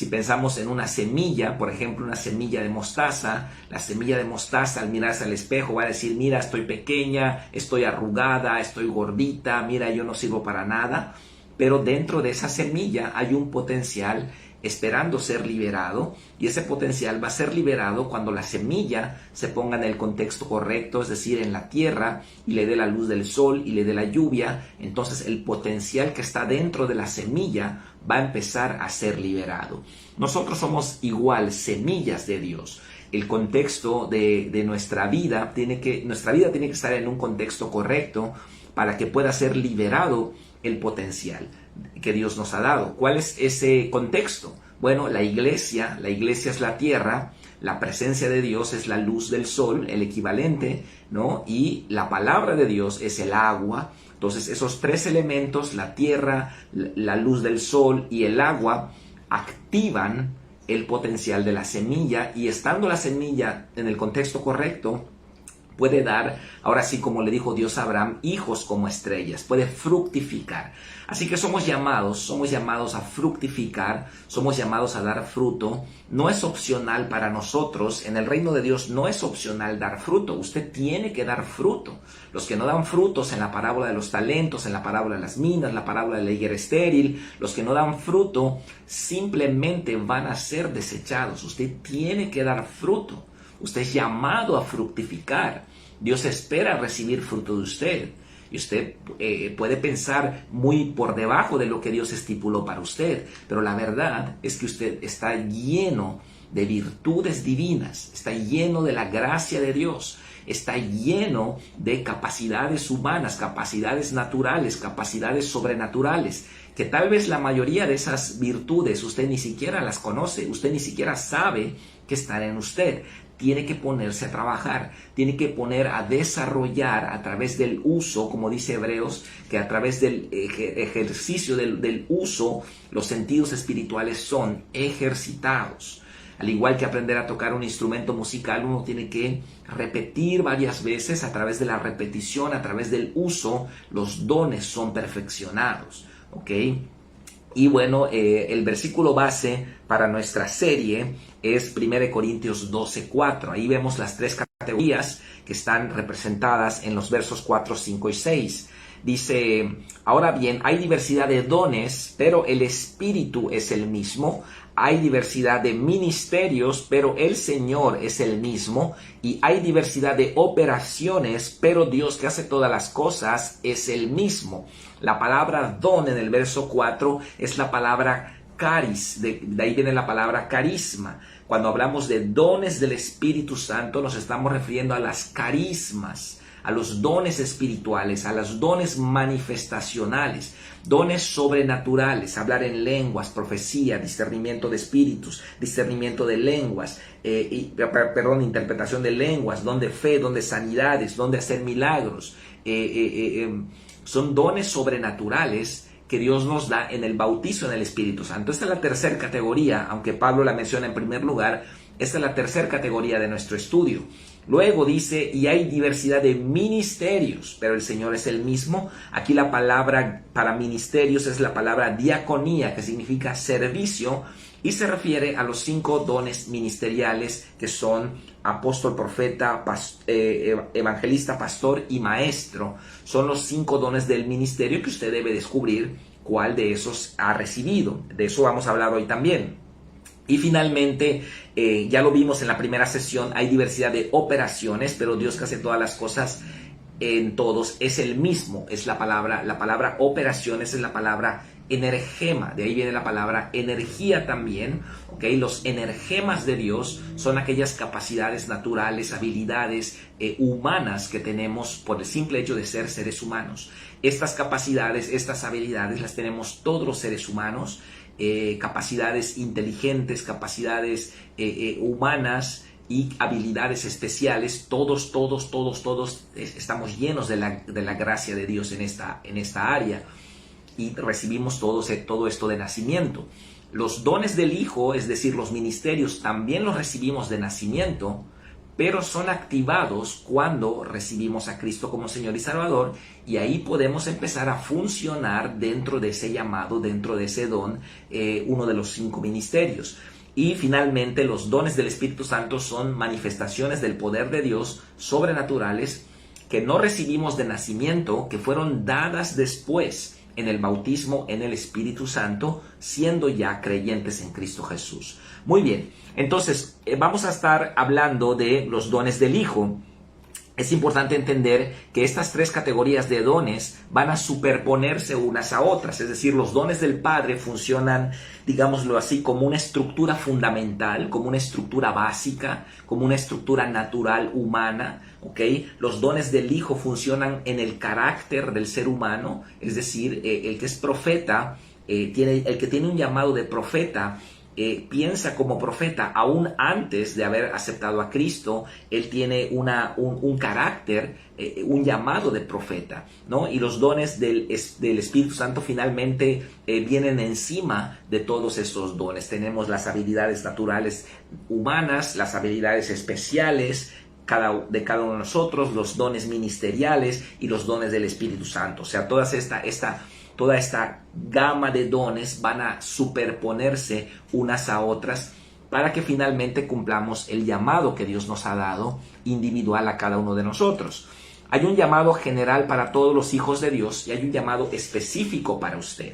Si pensamos en una semilla, por ejemplo, una semilla de mostaza, la semilla de mostaza al mirarse al espejo va a decir, mira, estoy pequeña, estoy arrugada, estoy gordita, mira, yo no sirvo para nada. Pero dentro de esa semilla hay un potencial esperando ser liberado, y ese potencial va a ser liberado cuando la semilla se ponga en el contexto correcto, es decir, en la tierra, y le dé la luz del sol y le dé la lluvia. Entonces el potencial que está dentro de la semilla va a empezar a ser liberado. Nosotros somos igual semillas de Dios. El contexto de nuestra vida tiene que estar en un contexto correcto para que pueda ser liberado el potencial que Dios nos ha dado. ¿Cuál es ese contexto? Bueno, la iglesia es la tierra, la presencia de Dios es la luz del sol, el equivalente, ¿no? Y la palabra de Dios es el agua. Entonces, esos tres elementos, la tierra, la luz del sol y el agua, activan el potencial de la semilla, y estando la semilla en el contexto correcto, puede dar, ahora sí, como le dijo Dios a Abraham, hijos como estrellas, puede fructificar. Así que somos llamados a fructificar, somos llamados a dar fruto. No es opcional para nosotros, en el reino de Dios no es opcional dar fruto, usted tiene que dar fruto. Los que no dan frutos en la parábola de los talentos, en la parábola de las minas, la parábola de la higuera estéril, los que no dan fruto simplemente van a ser desechados. Usted tiene que dar fruto. Usted es llamado a fructificar. Dios espera recibir fruto de usted. Y usted puede pensar muy por debajo de lo que Dios estipuló para usted. Pero la verdad es que usted está lleno de virtudes divinas. Está lleno de la gracia de Dios. Está lleno de capacidades humanas, capacidades naturales, capacidades sobrenaturales. Que tal vez la mayoría de esas virtudes usted ni siquiera las conoce. Usted ni siquiera sabe que están en usted. Tiene que ponerse a trabajar, tiene que poner a desarrollar a través del uso, como dice Hebreos, que a través del ejercicio del uso, los sentidos espirituales son ejercitados. Al igual que aprender a tocar un instrumento musical, uno tiene que repetir varias veces. A través de la repetición, a través del uso, los dones son perfeccionados, ¿ok? Y bueno, el versículo base para nuestra serie es 1 Corintios 12:4. Ahí vemos las tres categorías que están representadas en los versos 4, 5 y 6. Dice, ahora bien, hay diversidad de dones, pero el Espíritu es el mismo. Hay diversidad de ministerios, pero el Señor es el mismo. Y hay diversidad de operaciones, pero Dios que hace todas las cosas es el mismo. La palabra don en el verso 4 es la palabra caris, de ahí viene la palabra carisma. Cuando hablamos de dones del Espíritu Santo, nos estamos refiriendo a las carismas, a los dones espirituales, a los dones manifestacionales, dones sobrenaturales, hablar en lenguas, profecía, discernimiento de espíritus, discernimiento de lenguas, interpretación de lenguas, don de fe, don de sanidades, don de hacer milagros. Son dones sobrenaturales que Dios nos da en el bautizo en el Espíritu Santo. Esta es la tercera categoría, aunque Pablo la menciona en primer lugar. Esta es la tercera categoría de nuestro estudio. Luego dice, y hay diversidad de ministerios, pero el Señor es el mismo. Aquí la palabra para ministerios es la palabra diaconía, que significa servicio, y se refiere a los 5 dones ministeriales que son apóstol, profeta, evangelista, pastor y maestro. Son los 5 dones del ministerio que usted debe descubrir cuál de esos ha recibido. De eso vamos a hablar hoy también. Y finalmente, ya lo vimos en la primera sesión, hay diversidad de operaciones, pero Dios que hace todas las cosas en todos es el mismo. Es la palabra operaciones es la palabra energema, de ahí viene la palabra energía también, ¿ok? Los energemas de Dios son aquellas capacidades naturales, habilidades humanas que tenemos por el simple hecho de ser seres humanos. Estas capacidades, estas habilidades las tenemos todos los seres humanos, capacidades inteligentes, capacidades humanas y habilidades especiales. Todos estamos llenos de la gracia de Dios en esta área. Y recibimos todo esto de nacimiento. Los dones del Hijo, es decir, los ministerios, también los recibimos de nacimiento, pero son activados cuando recibimos a Cristo como Señor y Salvador, y ahí podemos empezar a funcionar dentro de ese llamado, dentro de ese don, uno de los 5 ministerios. Y finalmente los dones del Espíritu Santo son manifestaciones del poder de Dios sobrenaturales que no recibimos de nacimiento, que fueron dadas después en el bautismo en el Espíritu Santo, siendo ya creyentes en Cristo Jesús. Muy bien, entonces vamos a estar hablando de los dones del Hijo. Es importante entender que estas 3 categorías de dones van a superponerse unas a otras, es decir, los dones del Padre funcionan, digámoslo así, como una estructura fundamental, como una estructura básica, como una estructura natural humana, ¿ok? Los dones del Hijo funcionan en el carácter del ser humano, es decir, el que es profeta, el que tiene un llamado de profeta, piensa como profeta aún antes de haber aceptado a Cristo. Él tiene un carácter, un llamado de profeta, ¿no? Y los dones del Espíritu Santo finalmente vienen encima de todos estos dones. Tenemos las habilidades naturales humanas, las habilidades especiales de cada uno de nosotros, los dones ministeriales y los dones del Espíritu Santo. O sea, toda esta gama de dones van a superponerse unas a otras para que finalmente cumplamos el llamado que Dios nos ha dado individual a cada uno de nosotros. Hay un llamado general para todos los hijos de Dios y hay un llamado específico para usted.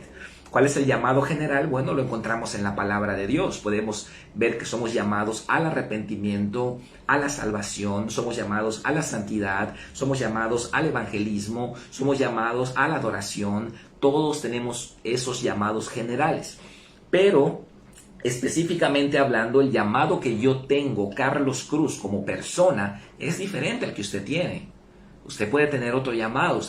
¿Cuál es el llamado general? Bueno, lo encontramos en la palabra de Dios. Podemos ver que somos llamados al arrepentimiento, a la salvación, somos llamados a la santidad, somos llamados al evangelismo, somos llamados a la adoración. Todos tenemos esos llamados generales. Pero específicamente hablando, el llamado que yo tengo, Carlos Cruz, como persona, es diferente al que usted tiene. Usted puede tener otro llamado,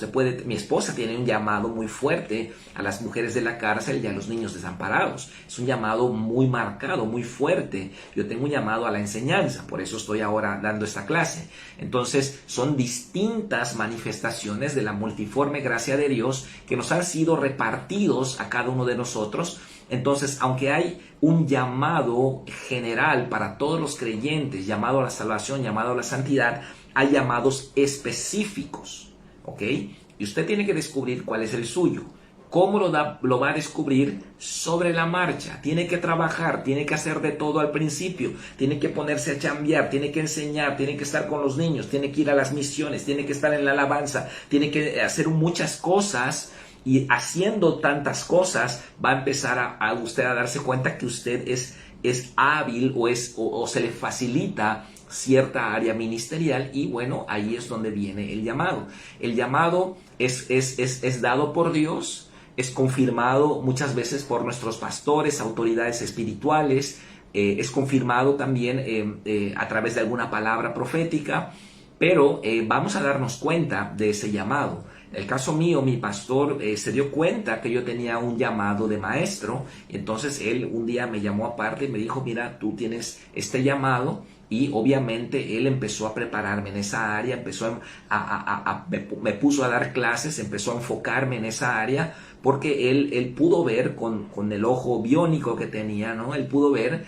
mi esposa tiene un llamado muy fuerte a las mujeres de la cárcel y a los niños desamparados. Es un llamado muy marcado, muy fuerte. Yo tengo un llamado a la enseñanza, por eso estoy ahora dando esta clase. Entonces, son distintas manifestaciones de la multiforme gracia de Dios que nos han sido repartidos a cada uno de nosotros. Entonces, aunque hay un llamado general para todos los creyentes, llamado a la salvación, llamado a la santidad, hay llamados específicos, ¿ok? Y usted tiene que descubrir cuál es el suyo. ¿Cómo lo va a descubrir? Sobre la marcha. Tiene que trabajar, tiene que hacer de todo al principio, tiene que ponerse a chambear, tiene que enseñar, tiene que estar con los niños, tiene que ir a las misiones, tiene que estar en la alabanza, tiene que hacer muchas cosas. Y haciendo tantas cosas va a empezar a usted a darse cuenta que usted es hábil o se le facilita cierta área ministerial, y bueno, ahí es donde viene el llamado. El llamado es dado por Dios, es confirmado muchas veces por nuestros pastores, autoridades espirituales, es confirmado también a través de alguna palabra profética, pero vamos a darnos cuenta de ese llamado. En el caso mío, mi pastor se dio cuenta que yo tenía un llamado de maestro, y entonces él un día me llamó aparte y me dijo: mira, tú tienes este llamado. Y obviamente él empezó a prepararme en esa área, me puso a dar clases, empezó a enfocarme en esa área, porque él pudo ver con el ojo biónico que tenía, ¿no? Él pudo ver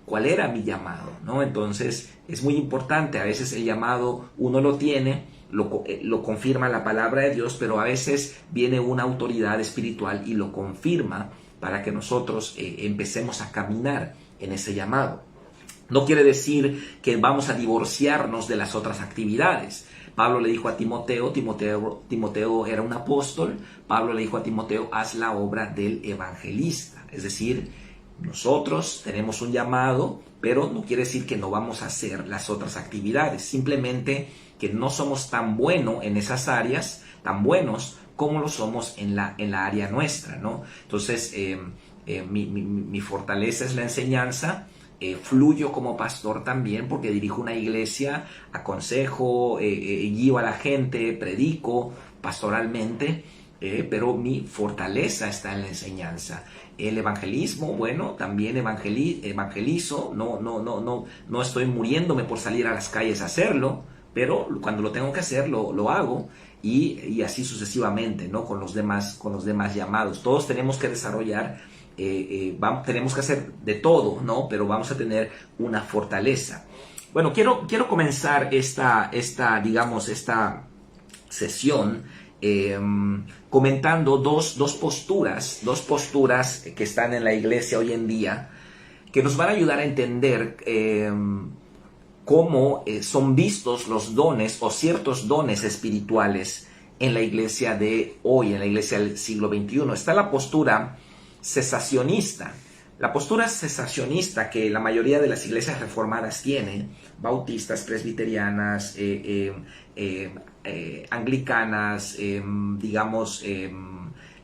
cuál era mi llamado, ¿no? Entonces es muy importante. A veces el llamado uno lo tiene, lo confirma la palabra de Dios, pero a veces viene una autoridad espiritual y lo confirma para que nosotros empecemos a caminar en ese llamado. No quiere decir que vamos a divorciarnos de las otras actividades. Pablo le dijo a Timoteo era un apóstol, Pablo le dijo a Timoteo: haz la obra del evangelista. Es decir, nosotros tenemos un llamado, pero no quiere decir que no vamos a hacer las otras actividades. Simplemente que no somos tan buenos en esas áreas, tan buenos como lo somos en la área nuestra, ¿no? Entonces, mi fortaleza es la enseñanza. Fluyo como pastor también porque dirijo una iglesia, aconsejo, guío a la gente, predico pastoralmente, pero mi fortaleza está en la enseñanza. El evangelismo, bueno, también evangelizo, no estoy muriéndome por salir a las calles a hacerlo, pero cuando lo tengo que hacer lo hago, y así sucesivamente, ¿no? Con los demás llamados. Todos tenemos que desarrollar, tenemos que hacer de todo, ¿no? Pero vamos a tener una fortaleza. Bueno, quiero comenzar digamos, esta sesión comentando dos posturas que están en la iglesia hoy en día, que nos van a ayudar a entender cómo son vistos los dones o ciertos dones espirituales en la iglesia de hoy, en la iglesia del siglo XXI. Está la postura cesacionista. La postura cesacionista que la mayoría de las iglesias reformadas tienen, bautistas, presbiterianas, anglicanas, digamos,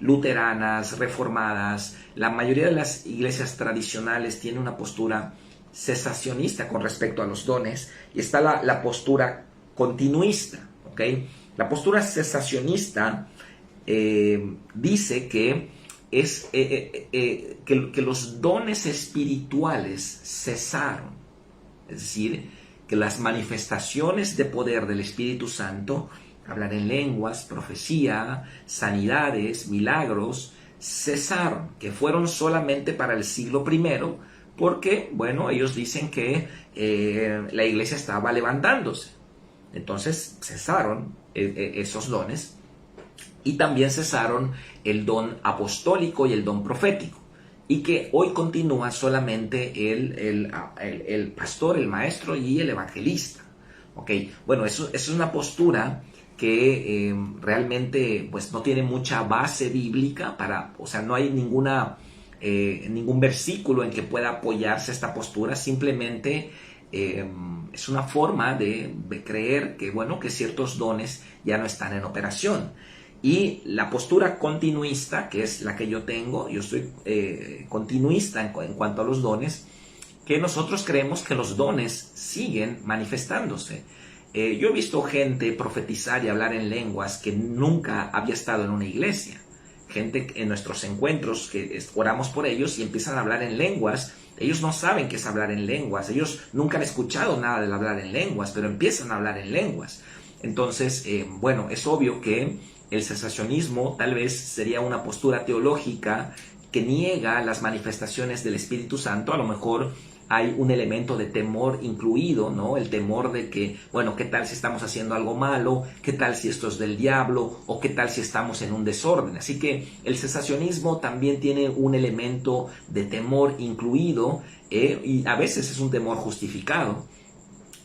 luteranas, reformadas, la mayoría de las iglesias tradicionales tienen una postura cesacionista con respecto a los dones, y está la postura continuista, ¿ok? La postura cesacionista dice que que los dones espirituales cesaron, es decir, que las manifestaciones de poder del Espíritu Santo, hablar en lenguas, profecía, sanidades, milagros, cesaron, que fueron solamente para el siglo I, porque, bueno, ellos dicen que la iglesia estaba levantándose. Entonces cesaron esos dones, y también cesaron el don apostólico y el don profético, y que hoy continúa solamente el pastor, el maestro y el evangelista. ¿Okay? Bueno, eso es una postura que realmente pues, no tiene mucha base bíblica, o sea, no hay ningún versículo en que pueda apoyarse esta postura. Simplemente es una forma de creer que, bueno, que ciertos dones ya no están en operación. Y la postura continuista, que es la que yo tengo, yo soy continuista en cuanto a los dones, que nosotros creemos que los dones siguen manifestándose. Yo he visto gente profetizar y hablar en lenguas que nunca había estado en una iglesia. Gente en nuestros encuentros que oramos por ellos y empiezan a hablar en lenguas. Ellos no saben qué es hablar en lenguas. Ellos nunca han escuchado nada del hablar en lenguas, pero empiezan a hablar en lenguas. Entonces, bueno, es obvio que el cesacionismo tal vez sería una postura teológica que niega las manifestaciones del Espíritu Santo. A lo mejor hay un elemento de temor incluido, ¿no? El temor de que, bueno, ¿qué tal si estamos haciendo algo malo? ¿Qué tal si esto es del diablo? ¿O qué tal si estamos en un desorden? Así que el cesacionismo también tiene un elemento de temor incluido, y a veces es un temor justificado,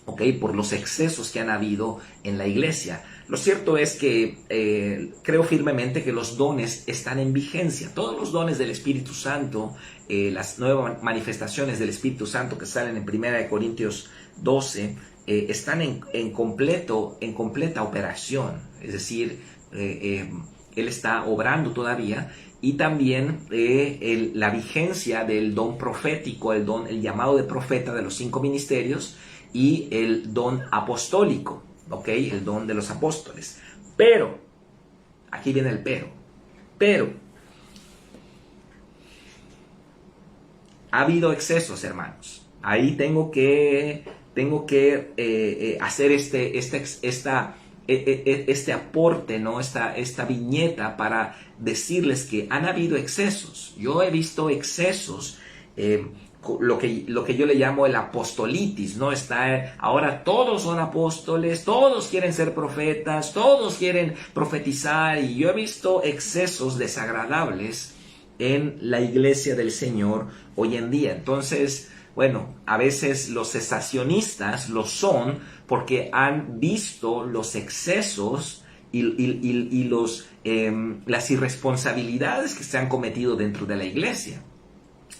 ¿ok? Por los excesos que han habido en la iglesia. Lo cierto es que creo firmemente que los dones están en vigencia. Todos los dones del Espíritu Santo, las nuevas manifestaciones del Espíritu Santo que salen en 1 Corintios 12, están en completa operación. Es decir, Él está obrando todavía. Y también la vigencia del don profético, el llamado de profeta de los 5 ministerios, y el don apostólico, ¿ok? El don de los apóstoles. Pero, aquí viene el pero, ha habido excesos, hermanos. Ahí tengo que hacer este aporte, ¿no? Esta viñeta para decirles que han habido excesos. Yo he visto excesos, lo que yo le llamo el apostolitis, ¿no? Ahora todos son apóstoles, todos quieren ser profetas, todos quieren profetizar, y yo he visto excesos desagradables en la iglesia del Señor hoy en día. Entonces, bueno, a veces los cesacionistas lo son porque han visto los excesos y las irresponsabilidades que se han cometido dentro de la iglesia.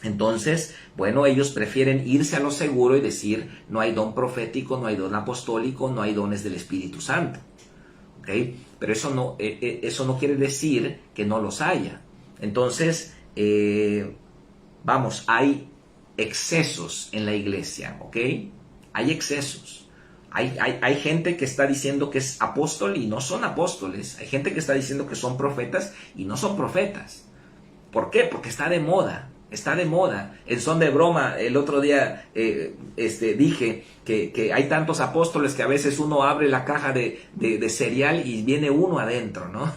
Entonces, bueno, ellos prefieren irse a lo seguro y decir, no hay don profético, no hay don apostólico, no hay dones del Espíritu Santo. ¿Okay? Pero eso no quiere decir que no los haya. Entonces, hay excesos en la iglesia, ¿ok? Hay excesos. Hay gente que está diciendo que es apóstol y no son apóstoles. Hay gente que está diciendo que son profetas y no son profetas. ¿Por qué? Porque está de moda. está de moda. En son de broma, el otro día dije que hay tantos apóstoles que a veces uno abre la caja de cereal y viene uno adentro, ¿no?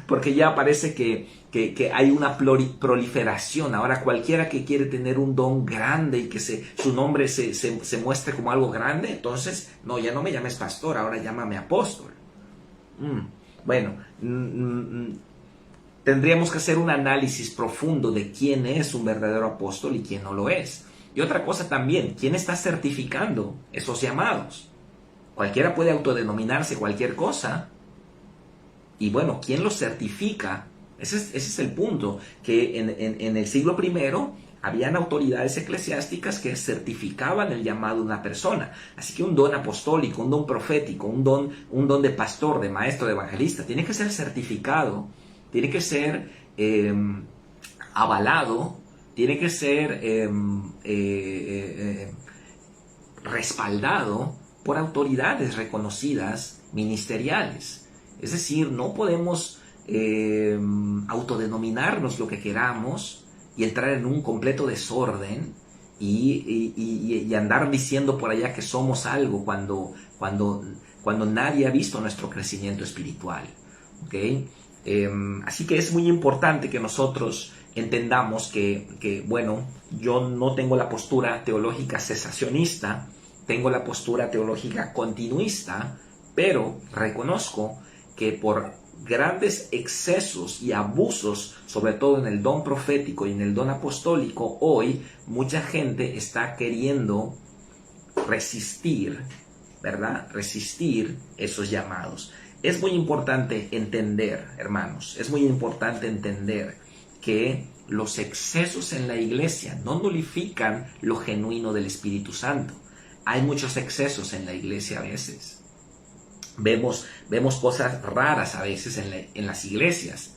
Porque ya parece que hay una proliferación. Ahora cualquiera que quiere tener un don grande y que su nombre se muestre como algo grande, entonces, no, ya no me llames pastor, ahora llámame apóstol. Bueno, tendríamos que hacer un análisis profundo de quién es un verdadero apóstol y quién no lo es. Y otra cosa también, ¿quién está certificando esos llamados? Cualquiera puede autodenominarse cualquier cosa. Y bueno, ¿quién los certifica? Ese es el punto, que en el siglo I habían autoridades eclesiásticas que certificaban el llamado de una persona. Así que un don apostólico, un don profético, un don de pastor, de maestro, de evangelista, tiene que ser certificado, tiene que ser avalado, tiene que ser respaldado por autoridades reconocidas ministeriales. Es decir, no podemos autodenominarnos lo que queramos y entrar en un completo desorden y andar diciendo por allá que somos algo cuando nadie ha visto nuestro crecimiento espiritual. ¿Okay? Así que es muy importante que nosotros entendamos que, bueno, yo no tengo la postura teológica cesacionista, tengo la postura teológica continuista, pero reconozco que por grandes excesos y abusos, sobre todo en el don profético y en el don apostólico, hoy mucha gente está queriendo resistir, ¿verdad? Resistir esos llamados. Es muy importante entender, hermanos, es muy importante entender que los excesos en la iglesia no nulifican lo genuino del Espíritu Santo. Hay muchos excesos en la iglesia a veces. Vemos cosas raras a veces en las iglesias,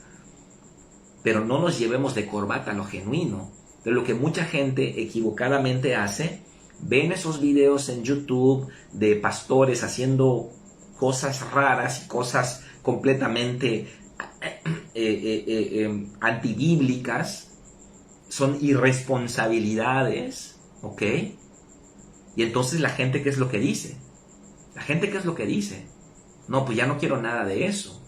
pero no nos llevemos de corbata lo genuino. De lo que mucha gente equivocadamente hace, ven esos videos en YouTube de pastores haciendo cosas raras y cosas completamente antibíblicas, son irresponsabilidades, ¿ok? Y entonces la gente, ¿qué es lo que dice? La gente, ¿qué es lo que dice? No, pues ya no quiero nada de eso.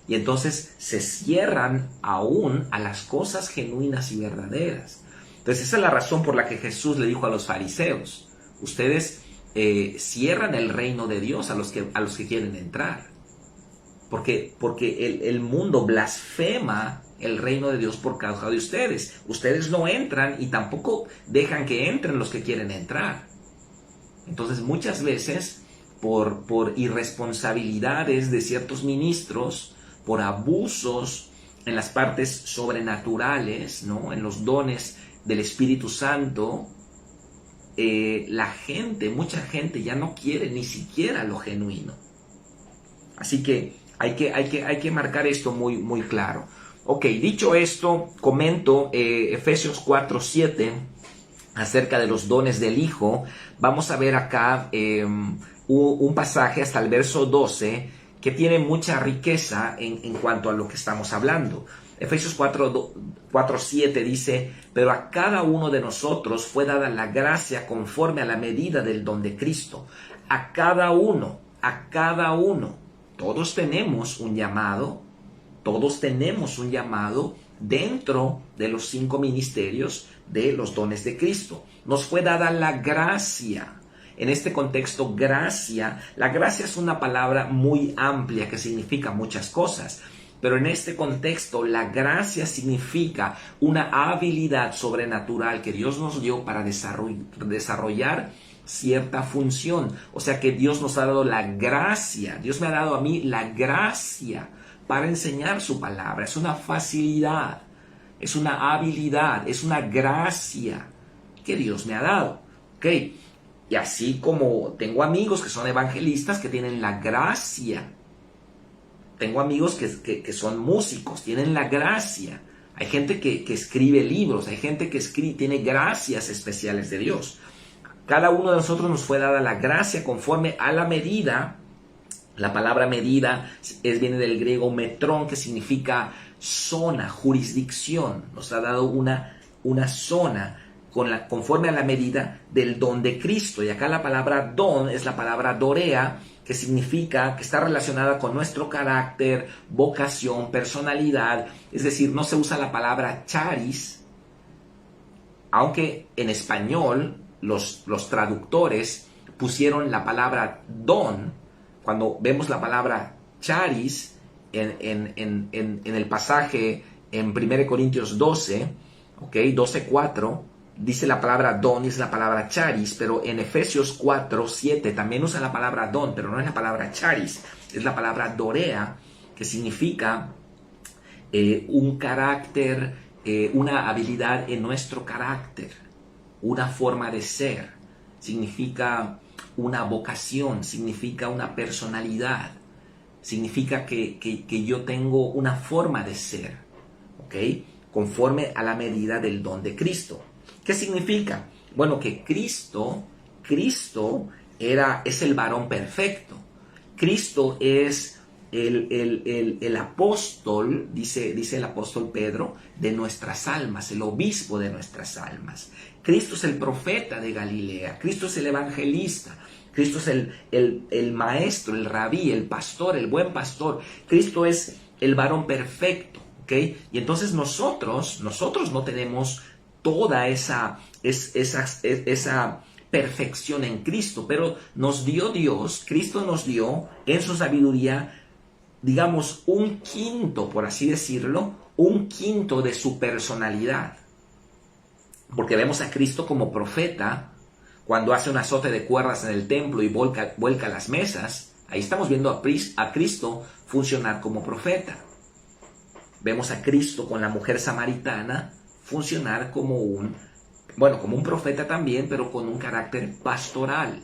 Y entonces se cierran aún a las cosas genuinas y verdaderas. Entonces esa es la razón por la que Jesús le dijo a los fariseos: ustedes cierran el reino de Dios a los que quieren entrar. Porque el mundo blasfema el reino de Dios por causa de ustedes. Ustedes no entran y tampoco dejan que entren los que quieren entrar. Entonces muchas veces por irresponsabilidades de ciertos ministros, por abusos en las partes sobrenaturales, ¿no? En los dones del Espíritu Santo, mucha gente ya no quiere ni siquiera lo genuino. Así que hay que marcar esto muy, muy claro. Ok, dicho esto, comento Efesios 4:7 acerca de los dones del Hijo. Vamos a ver acá un pasaje hasta el verso 12 que tiene mucha riqueza en cuanto a lo que estamos hablando. Efesios 4:7 dice: pero a cada uno de nosotros fue dada la gracia conforme a la medida del don de Cristo. A cada uno. Todos tenemos un llamado dentro de los 5 ministerios de los dones de Cristo. Nos fue dada la gracia. En este contexto, la gracia es una palabra muy amplia que significa muchas cosas. Pero en este contexto, la gracia significa una habilidad sobrenatural que Dios nos dio para desarrollar cierta función. O sea que Dios nos ha dado la gracia. Dios me ha dado a mí la gracia para enseñar su palabra. Es una facilidad, es una habilidad, es una gracia que Dios me ha dado. ¿Ok? Y así como tengo amigos que son evangelistas que tienen la gracia. Tengo amigos que son músicos, tienen la gracia. Hay gente que escribe libros, hay gente que tiene gracias especiales de Dios. Cada uno de nosotros nos fue dada la gracia conforme a la medida. La palabra medida viene del griego metrón, que significa zona, jurisdicción. Nos ha dado una una zona conforme a la medida del don de Cristo. Y acá la palabra don es la palabra dorea, que significa que está relacionada con nuestro carácter, vocación, personalidad. Es decir, no se usa la palabra charis, aunque en español los traductores pusieron la palabra don. Cuando vemos la palabra charis en el pasaje en 1 Corintios 12, 12:4, dice la palabra don y es la palabra charis, pero en Efesios 4:7 también usa la palabra don, pero no es la palabra charis, es la palabra dorea, que significa un carácter, una habilidad en nuestro carácter, una forma de ser, significa una vocación, significa una personalidad, significa que yo tengo una forma de ser, conforme a la medida del don de Cristo. ¿Qué significa? Bueno, que Cristo es el varón perfecto. Cristo es el apóstol, dice el apóstol Pedro, de nuestras almas, el obispo de nuestras almas. Cristo es el profeta de Galilea. Cristo es el evangelista. Cristo es el maestro, el rabí, el pastor, el buen pastor. Cristo es el varón perfecto. Y entonces nosotros no tenemos toda esa perfección en Cristo, pero nos dio Dios, Cristo nos dio en su sabiduría, digamos, un quinto, por así decirlo, un quinto de su personalidad. Porque vemos a Cristo como profeta, cuando hace un azote de cuerdas en el templo y vuelca las mesas. Ahí estamos viendo a Cristo funcionar como profeta. Vemos a Cristo con la mujer samaritana funcionar como un profeta también, pero con un carácter pastoral.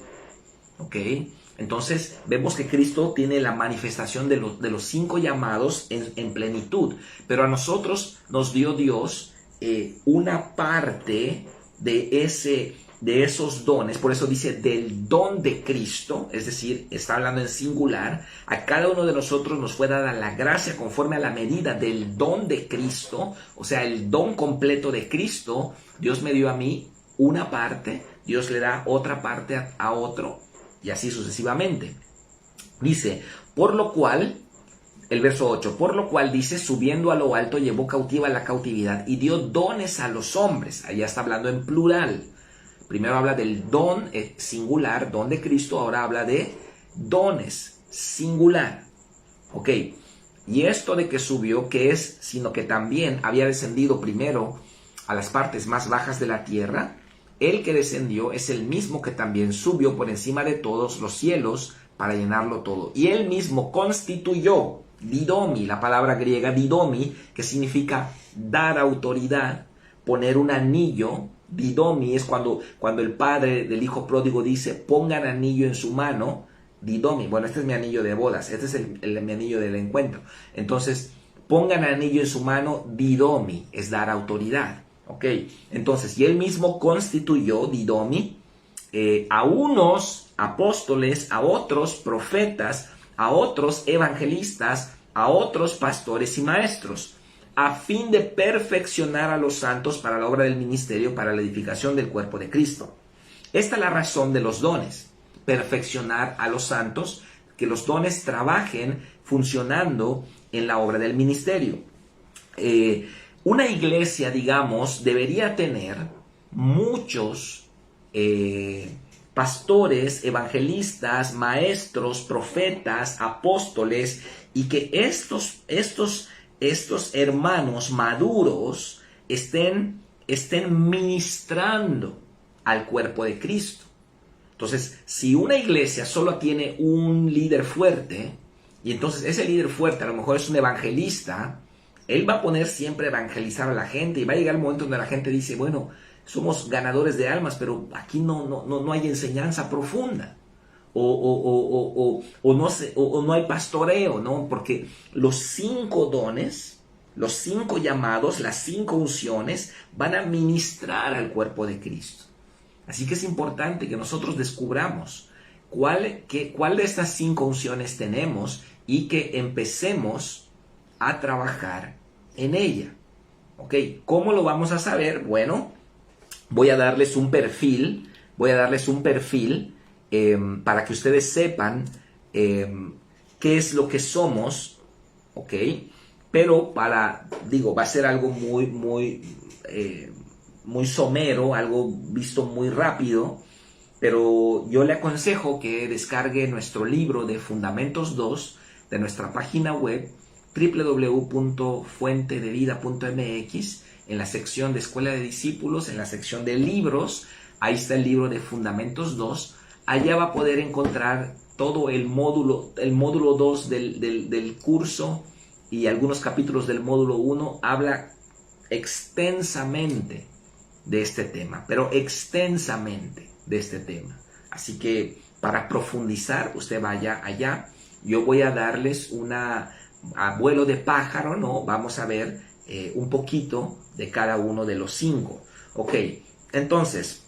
Entonces vemos que Cristo tiene la manifestación de los 5 llamados en plenitud, pero a nosotros nos dio Dios una parte de esos dones. Por eso dice del don de Cristo, es decir, está hablando en singular. A cada uno de nosotros nos fue dada la gracia conforme a la medida del don de Cristo, o sea, el don completo de Cristo. Dios me dio a mí una parte, Dios le da otra parte a otro, y así sucesivamente. Dice, por lo cual, el verso 8, por lo cual dice, subiendo a lo alto llevó cautiva la cautividad y dio dones a los hombres. Allá está hablando en plural. Primero habla del don singular, don de Cristo, ahora habla de dones singular. Y esto de que subió, ¿qué es? Sino que también había descendido primero a las partes más bajas de la tierra. El que descendió es el mismo que también subió por encima de todos los cielos para llenarlo todo. Y él mismo constituyó, didomi, la palabra griega didomi, que significa dar autoridad, poner un anillo. Didomi es cuando el padre del hijo pródigo dice, pongan anillo en su mano. Didomi, bueno, este es mi anillo de bodas, este es mi anillo del encuentro. Entonces, pongan anillo en su mano, didomi, es dar autoridad. Entonces, y él mismo constituyó, didomi, a unos apóstoles, a otros profetas, a otros evangelistas, a otros pastores y maestros, a fin de perfeccionar a los santos para la obra del ministerio, para la edificación del cuerpo de Cristo. Esta es la razón de los dones, perfeccionar a los santos, que los dones trabajen funcionando en la obra del ministerio. Una iglesia, digamos, debería tener muchos pastores, evangelistas, maestros, profetas, apóstoles, y que estos hermanos maduros estén ministrando al cuerpo de Cristo. Entonces, si una iglesia solo tiene un líder fuerte, y entonces ese líder fuerte a lo mejor es un evangelista, él va a poner siempre a evangelizar a la gente, y va a llegar el momento donde la gente dice, bueno, somos ganadores de almas, pero aquí no hay enseñanza profunda. O no hay pastoreo, ¿no? Porque los 5 dones, los 5 llamados, las 5 unciones van a ministrar al cuerpo de Cristo. Así que es importante que nosotros descubramos cuál de estas 5 unciones tenemos y que empecemos a trabajar en ella. ¿Ok? ¿Cómo lo vamos a saber? Bueno, voy a darles un perfil, para que ustedes sepan qué es lo que somos, ¿ok? Pero va a ser algo muy somero, algo visto muy rápido, pero yo le aconsejo que descargue nuestro libro de Fundamentos 2 de nuestra página web www.fuentedevida.mx, en la sección de Escuela de Discípulos, en la sección de libros. Ahí está el libro de Fundamentos 2. Allá va a poder encontrar todo el módulo 2 del curso, y algunos capítulos del módulo 1. Habla extensamente de este tema, pero extensamente de este tema. Así que para profundizar, usted vaya allá. Yo voy a darles a vuelo de pájaro, ¿no? Vamos a ver un poquito de cada uno de los 5. Ok, entonces,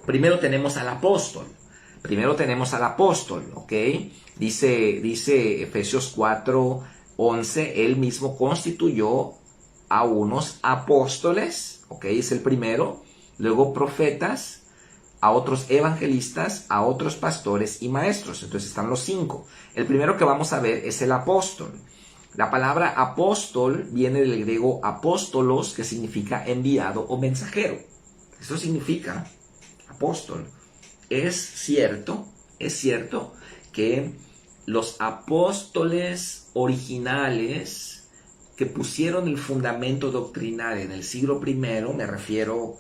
primero tenemos al apóstol. ¿Ok? Dice Efesios 4:11, él mismo constituyó a unos apóstoles, ¿ok? Es el primero. Luego profetas, a otros evangelistas, a otros pastores y maestros. Entonces están los 5. El primero que vamos a ver es el apóstol. La palabra apóstol viene del griego apóstolos, que significa enviado o mensajero. Eso significa apóstol. Es cierto que los apóstoles originales que pusieron el fundamento doctrinal en el siglo I, me refiero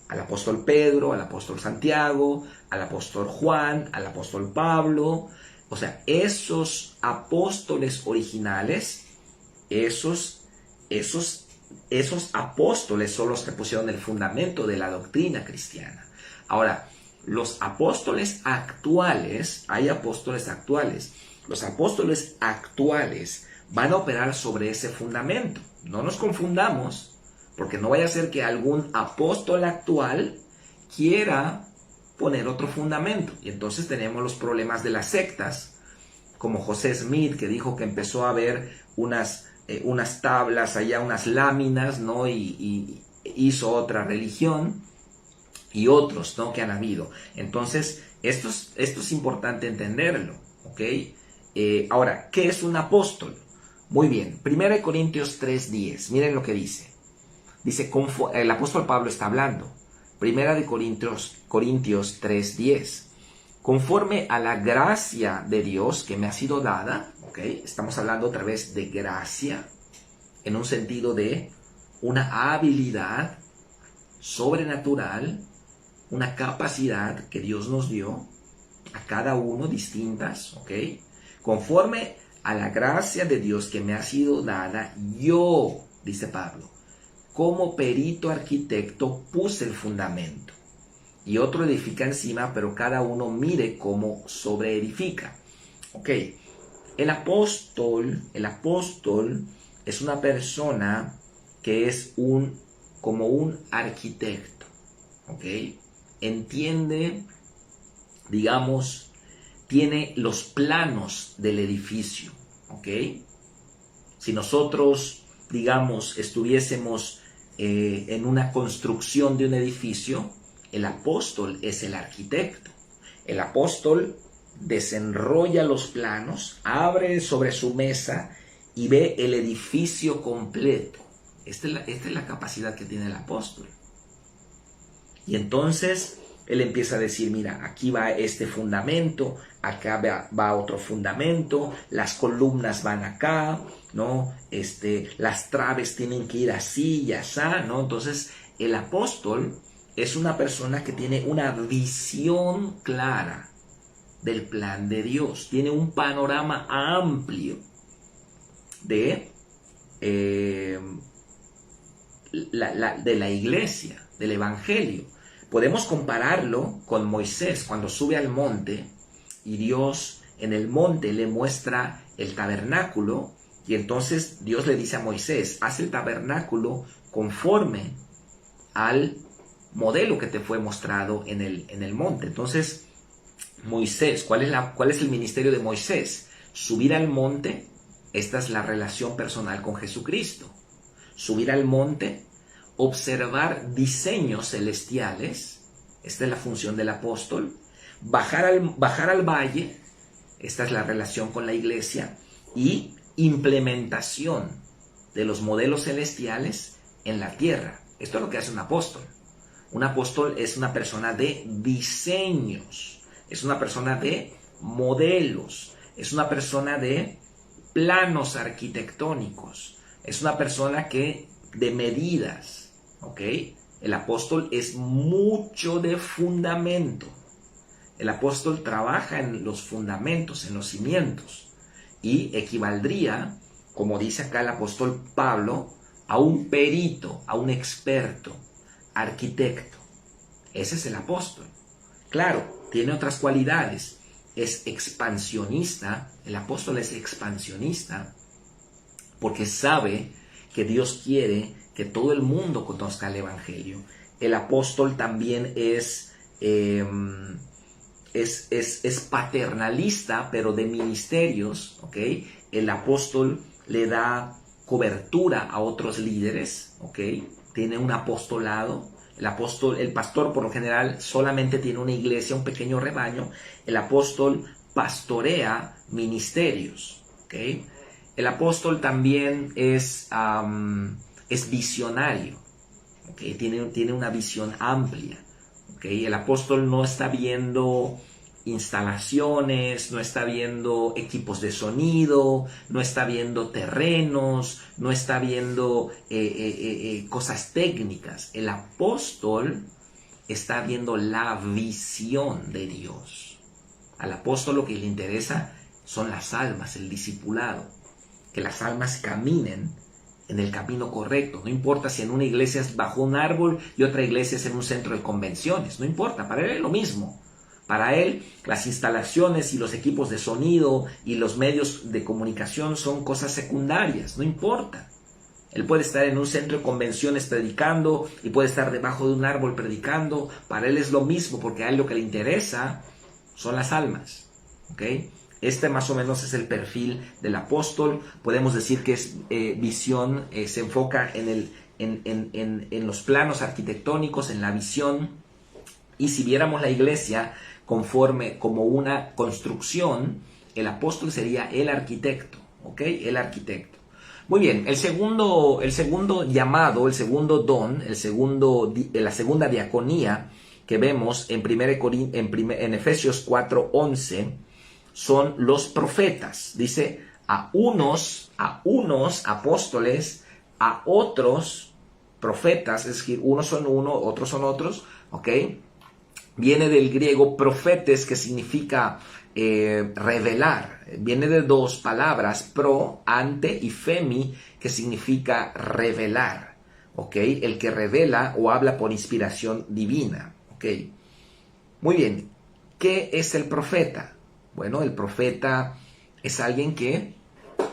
al apóstol Pedro, al apóstol Santiago, al apóstol Juan, al apóstol Pablo. O sea, esos apóstoles originales, esos apóstoles son los que pusieron el fundamento de la doctrina cristiana. Ahora, los apóstoles actuales, hay apóstoles actuales, los apóstoles actuales van a operar sobre ese fundamento. No nos confundamos, porque no vaya a ser que algún apóstol actual quiera poner otro fundamento. Y entonces tenemos los problemas de las sectas, como José Smith, que dijo que empezó a ver unas tablas allá, unas láminas, ¿no? Y hizo otra religión, y otros, ¿no?, que han habido. Entonces, esto es importante entenderlo, ¿ok? Ahora, ¿qué es un apóstol? Muy bien, 1 Corintios 3:10, miren lo que dice. Dice, el apóstol Pablo está hablando. 1 Corintios 3:10. Conforme a la gracia de Dios que me ha sido dada, ¿ok? Estamos hablando otra vez de gracia, en un sentido de una habilidad sobrenatural, una capacidad que Dios nos dio a cada uno distintas, ¿ok? Conforme a la gracia de Dios que me ha sido dada, yo, dice Pablo, como perito arquitecto puse el fundamento, y otro edifica encima, pero cada uno mire cómo sobreedifica. Ok, el apóstol es una persona que es como un arquitecto, ok, entiende, digamos, tiene los planos del edificio, ok. Si nosotros, digamos, estuviésemos en una construcción de un edificio, el apóstol es el arquitecto. El apóstol desenrolla los planos, abre sobre su mesa y ve el edificio completo. Esta es la capacidad que tiene el apóstol. Y entonces él empieza a decir, mira, aquí va este fundamento, acá va otro fundamento, las columnas van acá, ¿no? Las traves tienen que ir así y así, ¿no? Entonces, el apóstol es una persona que tiene una visión clara del plan de Dios, tiene un panorama amplio de la iglesia, del evangelio. Podemos compararlo con Moisés cuando sube al monte y Dios en el monte le muestra el tabernáculo, y entonces Dios le dice a Moisés, haz el tabernáculo conforme al modelo que te fue mostrado en el monte. Entonces, Moisés, ¿cuál es el ministerio de Moisés? Subir al monte. Esta es la relación personal con Jesucristo. subir al monte, observar diseños celestiales, esta es la función del apóstol, bajar al valle, esta es la relación con la iglesia, y implementación de los modelos celestiales en la tierra. Esto es lo que hace un apóstol. Un apóstol es una persona de diseños, es una persona de modelos, es una persona de planos arquitectónicos, es una persona de medidas, ¿ok? El apóstol es mucho de fundamento. El apóstol trabaja en los fundamentos, en los cimientos, y equivaldría, como dice acá el apóstol Pablo, a un perito, a un experto, arquitecto. Ese es el apóstol. Claro, tiene otras cualidades. Es expansionista. El apóstol es expansionista porque sabe que Dios quiere que todo el mundo conozca el evangelio. El apóstol también es paternalista, pero de ministerios, ¿ok? El apóstol le da cobertura a otros líderes, ¿ok? Tiene un apostolado. El pastor por lo general solamente tiene una iglesia, un pequeño rebaño. El apóstol pastorea ministerios, ¿ok? El apóstol también es visionario, ¿ok? Tiene una visión amplia, ¿ok? El apóstol no está viendo instalaciones, no está viendo equipos de sonido, no está viendo terrenos, no está viendo cosas técnicas. El apóstol está viendo la visión de Dios. Al apóstol lo que le interesa son las almas, el discipulado, que las almas caminen en el camino correcto. No importa si en una iglesia es bajo un árbol y otra iglesia es en un centro de convenciones, no importa, para él es lo mismo. Para él, las instalaciones y los equipos de sonido y los medios de comunicación son cosas secundarias, no importa. Él puede estar en un centro de convenciones predicando y puede estar debajo de un árbol predicando. Para él es lo mismo, porque a él lo que le interesa son las almas, ¿ok? Este más o menos es el perfil del apóstol. Podemos decir que es visión, se enfoca en los planos arquitectónicos, en la visión. Y si viéramos la iglesia como una construcción, el apóstol sería el arquitecto, ¿ok? El arquitecto. Muy bien, el segundo llamado, el segundo don, la segunda diaconía que vemos en Efesios 4:11 son los profetas. Dice a unos apóstoles, a otros profetas, es decir, unos son uno, otros son otros, ¿ok? Viene del griego profetes, que significa revelar. Viene de dos palabras, pro, ante, y femi, que significa revelar. ¿Ok? El que revela o habla por inspiración divina. ¿Ok? Muy bien. ¿Qué es el profeta? Bueno, el profeta es alguien que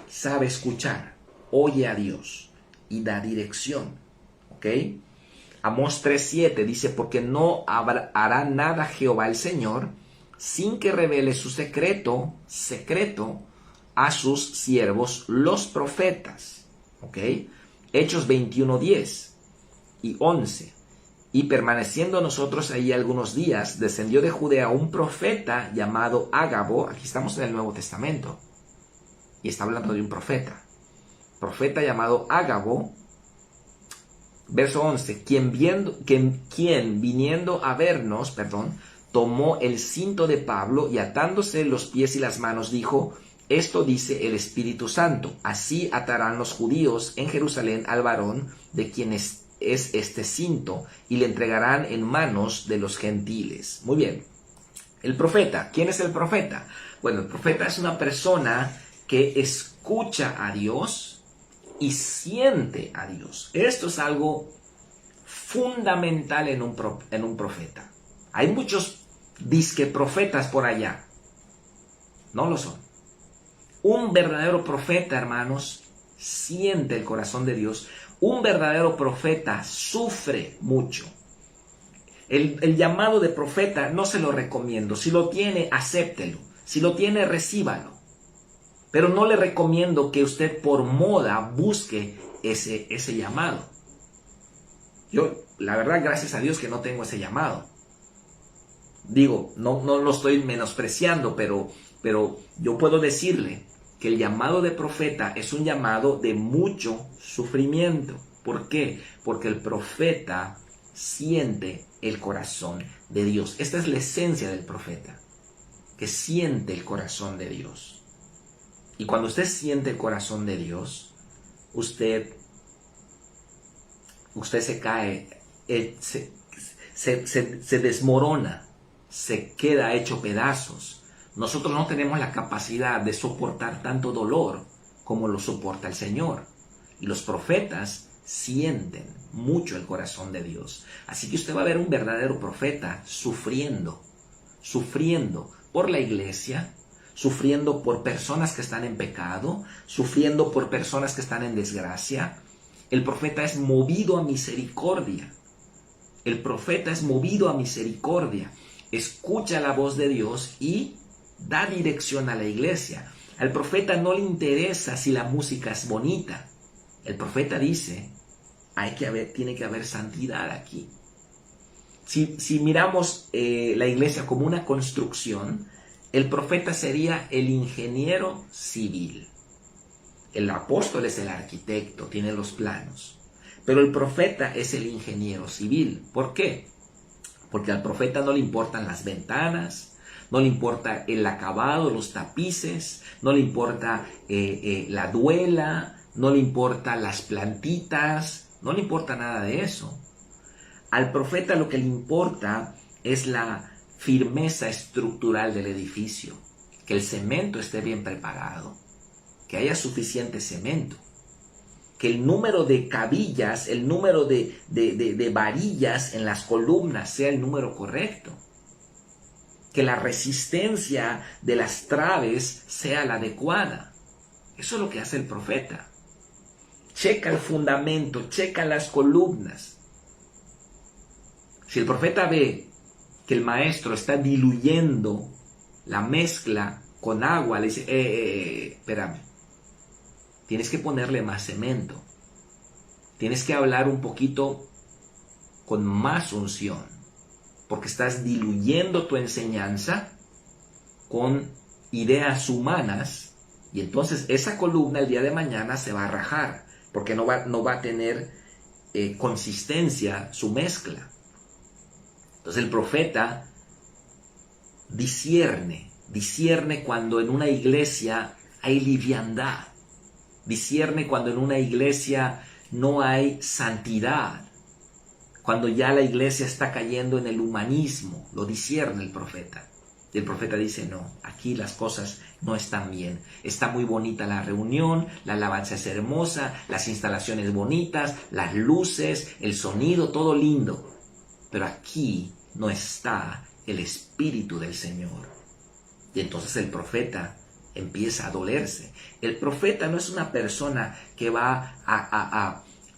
sabe escuchar, oye a Dios y da dirección. ¿Ok? Amós 3:7 dice, porque no hará nada Jehová el Señor sin que revele su secreto a sus siervos los profetas. ¿Ok? Hechos 21:10 y 11. Y permaneciendo nosotros ahí algunos días, descendió de Judea un profeta llamado Ágabo. Aquí estamos en el Nuevo Testamento. Y está hablando de un profeta. Profeta llamado Ágabo. Verso 11, quien viniendo a vernos, tomó el cinto de Pablo y atándose los pies y las manos dijo, esto dice el Espíritu Santo, así atarán los judíos en Jerusalén al varón de quien es este cinto y le entregarán en manos de los gentiles. Muy bien, el profeta, ¿quién es el profeta? Bueno, el profeta es una persona que escucha a Dios y siente a Dios. Esto es algo fundamental en un profeta. Hay muchos disque profetas por allá. No lo son. Un verdadero profeta, hermanos, siente el corazón de Dios. Un verdadero profeta sufre mucho. El llamado de profeta no se lo recomiendo. Si lo tiene, acéptelo. Si lo tiene, recíbalo. Pero no le recomiendo que usted por moda busque ese llamado. Yo, la verdad, gracias a Dios que no tengo ese llamado. Digo, no lo estoy menospreciando, pero yo puedo decirle que el llamado de profeta es un llamado de mucho sufrimiento. ¿Por qué? Porque el profeta siente el corazón de Dios. Esta es la esencia del profeta, que siente el corazón de Dios. Y cuando usted siente el corazón de Dios, usted se cae, se desmorona, se queda hecho pedazos. Nosotros no tenemos la capacidad de soportar tanto dolor como lo soporta el Señor. Y los profetas sienten mucho el corazón de Dios. Así que usted va a ver un verdadero profeta sufriendo por la iglesia, sufriendo por personas que están en pecado, sufriendo por personas que están en desgracia. El profeta es movido a misericordia. El profeta es movido a misericordia. Escucha la voz de Dios y da dirección a la iglesia. Al profeta no le interesa si la música es bonita. El profeta dice, tiene que haber santidad aquí. Si miramos la iglesia como una construcción, el profeta sería el ingeniero civil. El apóstol es el arquitecto, tiene los planos. Pero el profeta es el ingeniero civil. ¿Por qué? Porque al profeta no le importan las ventanas, no le importa el acabado, los tapices, no le importa la duela, no le importa las plantitas, no le importa nada de eso. Al profeta lo que le importa es la firmeza estructural del edificio, que el cemento esté bien preparado, que haya suficiente cemento, que el número de cabillas, el número de varillas en las columnas sea el número correcto, que la resistencia de las traves sea la adecuada. Eso es lo que hace el profeta. Checa el fundamento, checa las columnas. Si el profeta ve que el maestro está diluyendo la mezcla con agua, le dice, espérame, tienes que ponerle más cemento, tienes que hablar un poquito con más unción, porque estás diluyendo tu enseñanza con ideas humanas, y entonces esa columna el día de mañana se va a rajar, porque no va a tener consistencia su mezcla. Entonces el profeta discierne cuando en una iglesia hay liviandad, discierne cuando en una iglesia no hay santidad, cuando ya la iglesia está cayendo en el humanismo, lo discierne el profeta. Y el profeta dice, no, aquí las cosas no están bien. Está muy bonita la reunión, la alabanza es hermosa, las instalaciones bonitas, las luces, el sonido, todo lindo. Pero aquí no está el Espíritu del Señor. Y entonces el profeta empieza a dolerse. El profeta no es una persona que va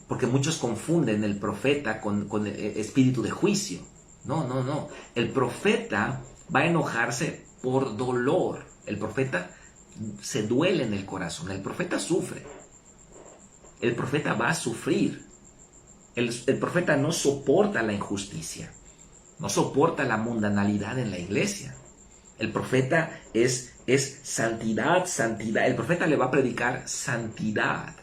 porque muchos confunden el profeta con el espíritu de juicio. No. El profeta va a enojarse por dolor. El profeta se duele en el corazón. El profeta sufre. El profeta va a sufrir. El profeta no soporta la injusticia. No soporta la mundanalidad en la iglesia. El profeta es santidad. El profeta le va a predicar santidad.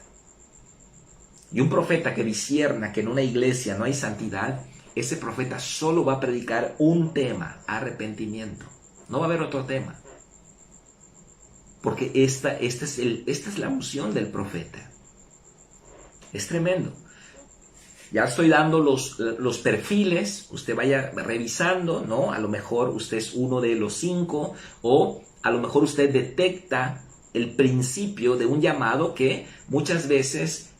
Y un profeta que discierna que en una iglesia no hay santidad, ese profeta solo va a predicar un tema, arrepentimiento. No va a haber otro tema. Porque esta es la unción del profeta. Es tremendo. Ya estoy dando los perfiles, usted vaya revisando, ¿no? A lo mejor usted es uno de los 5, o a lo mejor usted detecta el principio de un llamado que muchas veces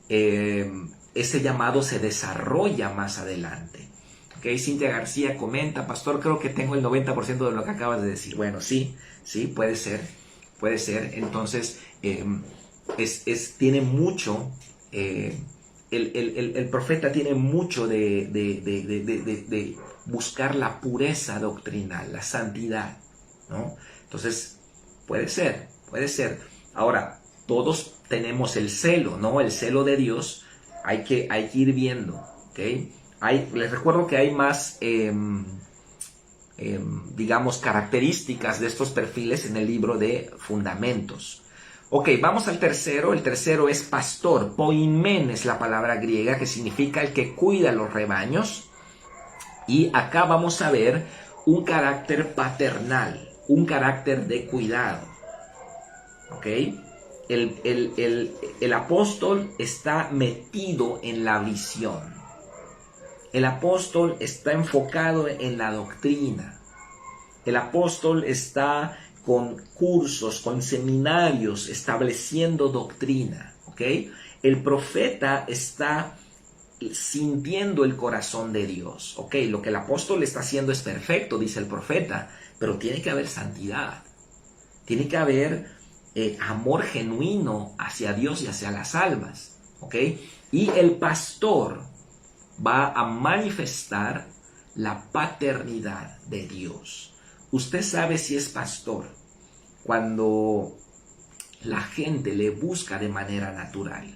ese llamado se desarrolla más adelante. ¿Okay? Cintia García comenta, pastor, creo que tengo el 90% de lo que acabas de decir. Bueno, sí, puede ser. Entonces, tiene mucho... El profeta tiene mucho de buscar la pureza doctrinal, la santidad, ¿no? Entonces, puede ser. Ahora, todos tenemos el celo, ¿no? El celo de Dios, hay que ir viendo, ¿ok? Les recuerdo que hay más, digamos, características de estos perfiles en el libro de Fundamentos. Ok, vamos al tercero. El tercero es pastor. Poimen es la palabra griega que significa el que cuida los rebaños. Y acá vamos a ver un carácter paternal, un carácter de cuidado. ¿Ok? El apóstol está metido en la visión. El apóstol está enfocado en la doctrina. El apóstol está con cursos, con seminarios, estableciendo doctrina. ¿Ok? El profeta está sintiendo el corazón de Dios. Ok, lo que el apóstol está haciendo es perfecto, dice el profeta, pero tiene que haber santidad. Tiene que haber amor genuino hacia Dios y hacia las almas. Ok, y el pastor va a manifestar la paternidad de Dios. Usted sabe si es pastor cuando la gente le busca de manera natural.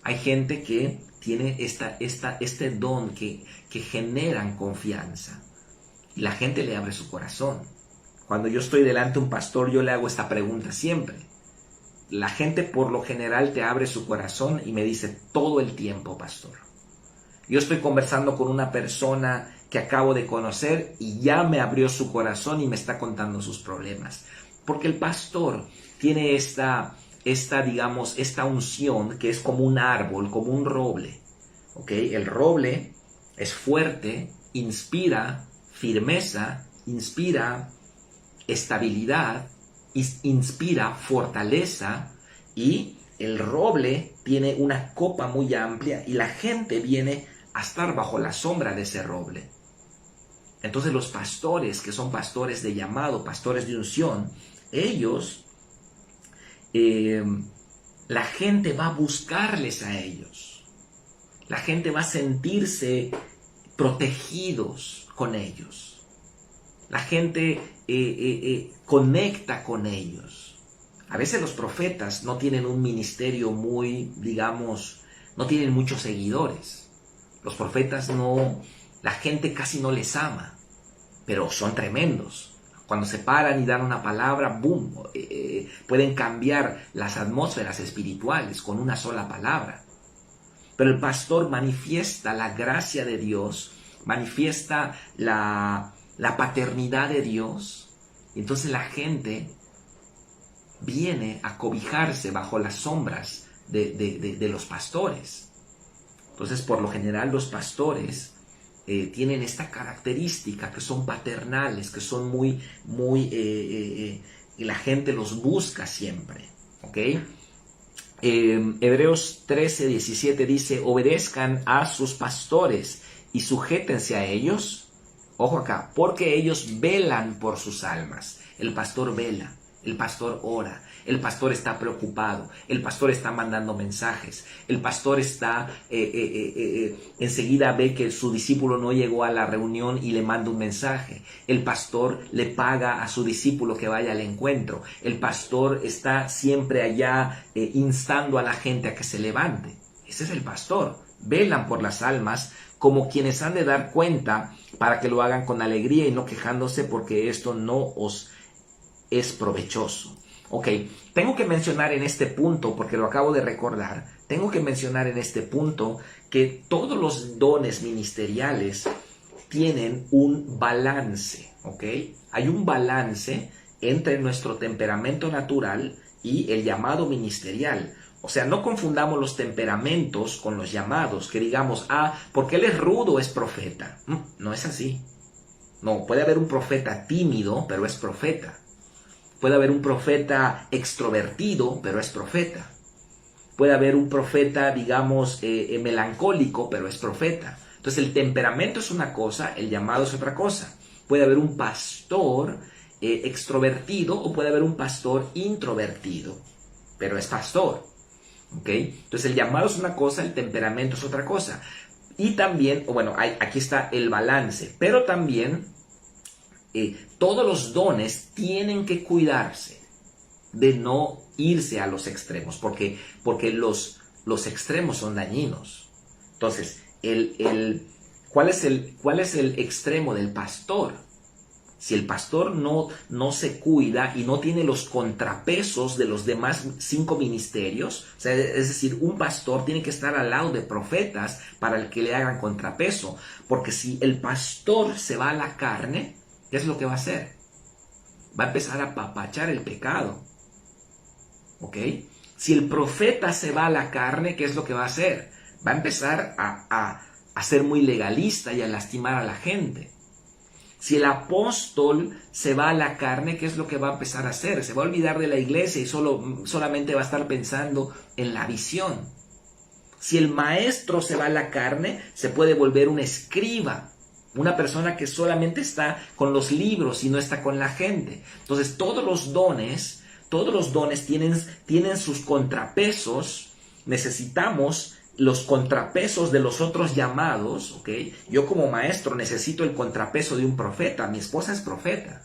Hay gente que tiene este don que generan confianza. Y la gente le abre su corazón. Cuando yo estoy delante de un pastor, yo le hago esta pregunta siempre. La gente por lo general te abre su corazón y me dice todo el tiempo, pastor. Yo estoy conversando con una persona que acabo de conocer y ya me abrió su corazón y me está contando sus problemas. Porque el pastor tiene esta unción que es como un árbol, como un roble. ¿Okay? El roble es fuerte, inspira firmeza, inspira estabilidad, inspira fortaleza, y el roble tiene una copa muy amplia y la gente viene a estar bajo la sombra de ese roble. Entonces los pastores, que son pastores de llamado, pastores de unción, ellos, la gente va a buscarles a ellos. La gente va a sentirse protegidos con ellos. La gente conecta con ellos. A veces los profetas no tienen un ministerio muy, digamos, no tienen muchos seguidores. Los profetas la gente casi no les ama, pero son tremendos. Cuando se paran y dan una palabra, ¡boom! Pueden cambiar las atmósferas espirituales con una sola palabra. Pero el pastor manifiesta la gracia de Dios, manifiesta la paternidad de Dios. Y entonces la gente viene a cobijarse bajo las sombras de los pastores. Entonces, por lo general, los pastores tienen esta característica, que son paternales, que son muy, y la gente los busca siempre. ¿Ok? Hebreos 13:17 dice: obedezcan a sus pastores y sujétense a ellos. Ojo acá, porque ellos velan por sus almas. El pastor vela, el pastor ora, el pastor está preocupado, el pastor está mandando mensajes, el pastor está enseguida ve que su discípulo no llegó a la reunión y le manda un mensaje. El pastor le paga a su discípulo que vaya al encuentro. El pastor está siempre allá instando a la gente a que se levante. Ese es el pastor. Velan por las almas como quienes han de dar cuenta, para que lo hagan con alegría y no quejándose, porque esto no os es provechoso. Ok, tengo que mencionar en este punto, porque lo acabo de recordar, tengo que mencionar en este punto que todos los dones ministeriales tienen un balance, ¿ok? Hay un balance entre nuestro temperamento natural y el llamado ministerial. O sea, no confundamos los temperamentos con los llamados, que digamos, porque él es rudo, es profeta. No es así. No, puede haber un profeta tímido, pero es profeta. Puede haber un profeta extrovertido, pero es profeta. Puede haber un profeta, digamos, melancólico, pero es profeta. Entonces el temperamento es una cosa, el llamado es otra cosa. Puede haber un pastor extrovertido o puede haber un pastor introvertido, pero es pastor. ¿Okay? Entonces el llamado es una cosa, el temperamento es otra cosa. Y también, bueno, aquí está el balance, pero también todos los dones tienen que cuidarse. de no irse a los extremos, porque los extremos son dañinos. Entonces, ¿cuál es el extremo del pastor? Si el pastor no se cuida y no tiene los contrapesos de los demás 5 ministerios, o sea, es decir, un pastor tiene que estar al lado de profetas para el que le hagan contrapeso, porque si el pastor se va a la carne, ¿qué es lo que va a hacer? Va a empezar a apapachar el pecado, ¿ok? Si el profeta se va a la carne, ¿qué es lo que va a hacer? Va a empezar a ser muy legalista y a lastimar a la gente. Si el apóstol se va a la carne, ¿qué es lo que va a empezar a hacer? Se va a olvidar de la iglesia y solamente va a estar pensando en la visión. Si el maestro se va a la carne, se puede volver un escriba, una persona que solamente está con los libros y no está con la gente. Entonces todos los dones tienen sus contrapesos. Necesitamos los contrapesos de los otros llamados, ¿ok? Yo como maestro necesito el contrapeso de un profeta. Mi esposa es profeta.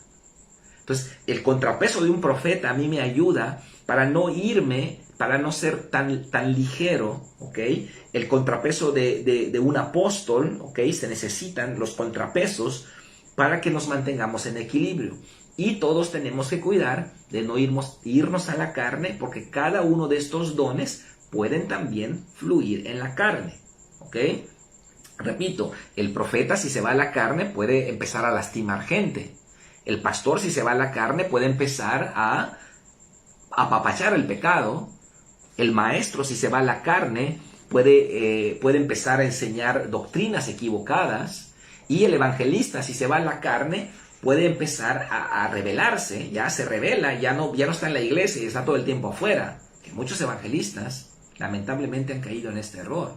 Entonces, el contrapeso de un profeta a mí me ayuda para no irme, para no ser tan ligero, ¿ok? El contrapeso de un apóstol, ¿ok? Se necesitan los contrapesos para que nos mantengamos en equilibrio. Y todos tenemos que cuidar de no irnos a la carne, porque cada uno de estos dones pueden también fluir en la carne, ¿ok? Repito, el profeta si se va a la carne puede empezar a lastimar gente. El pastor si se va a la carne puede empezar a apapachar el pecado. El maestro si se va a la carne puede empezar a enseñar doctrinas equivocadas. Y el evangelista si se va a la carne puede empezar a rebelarse, ya se rebela, ya no está en la iglesia y está todo el tiempo afuera. Que muchos evangelistas lamentablemente han caído en este error,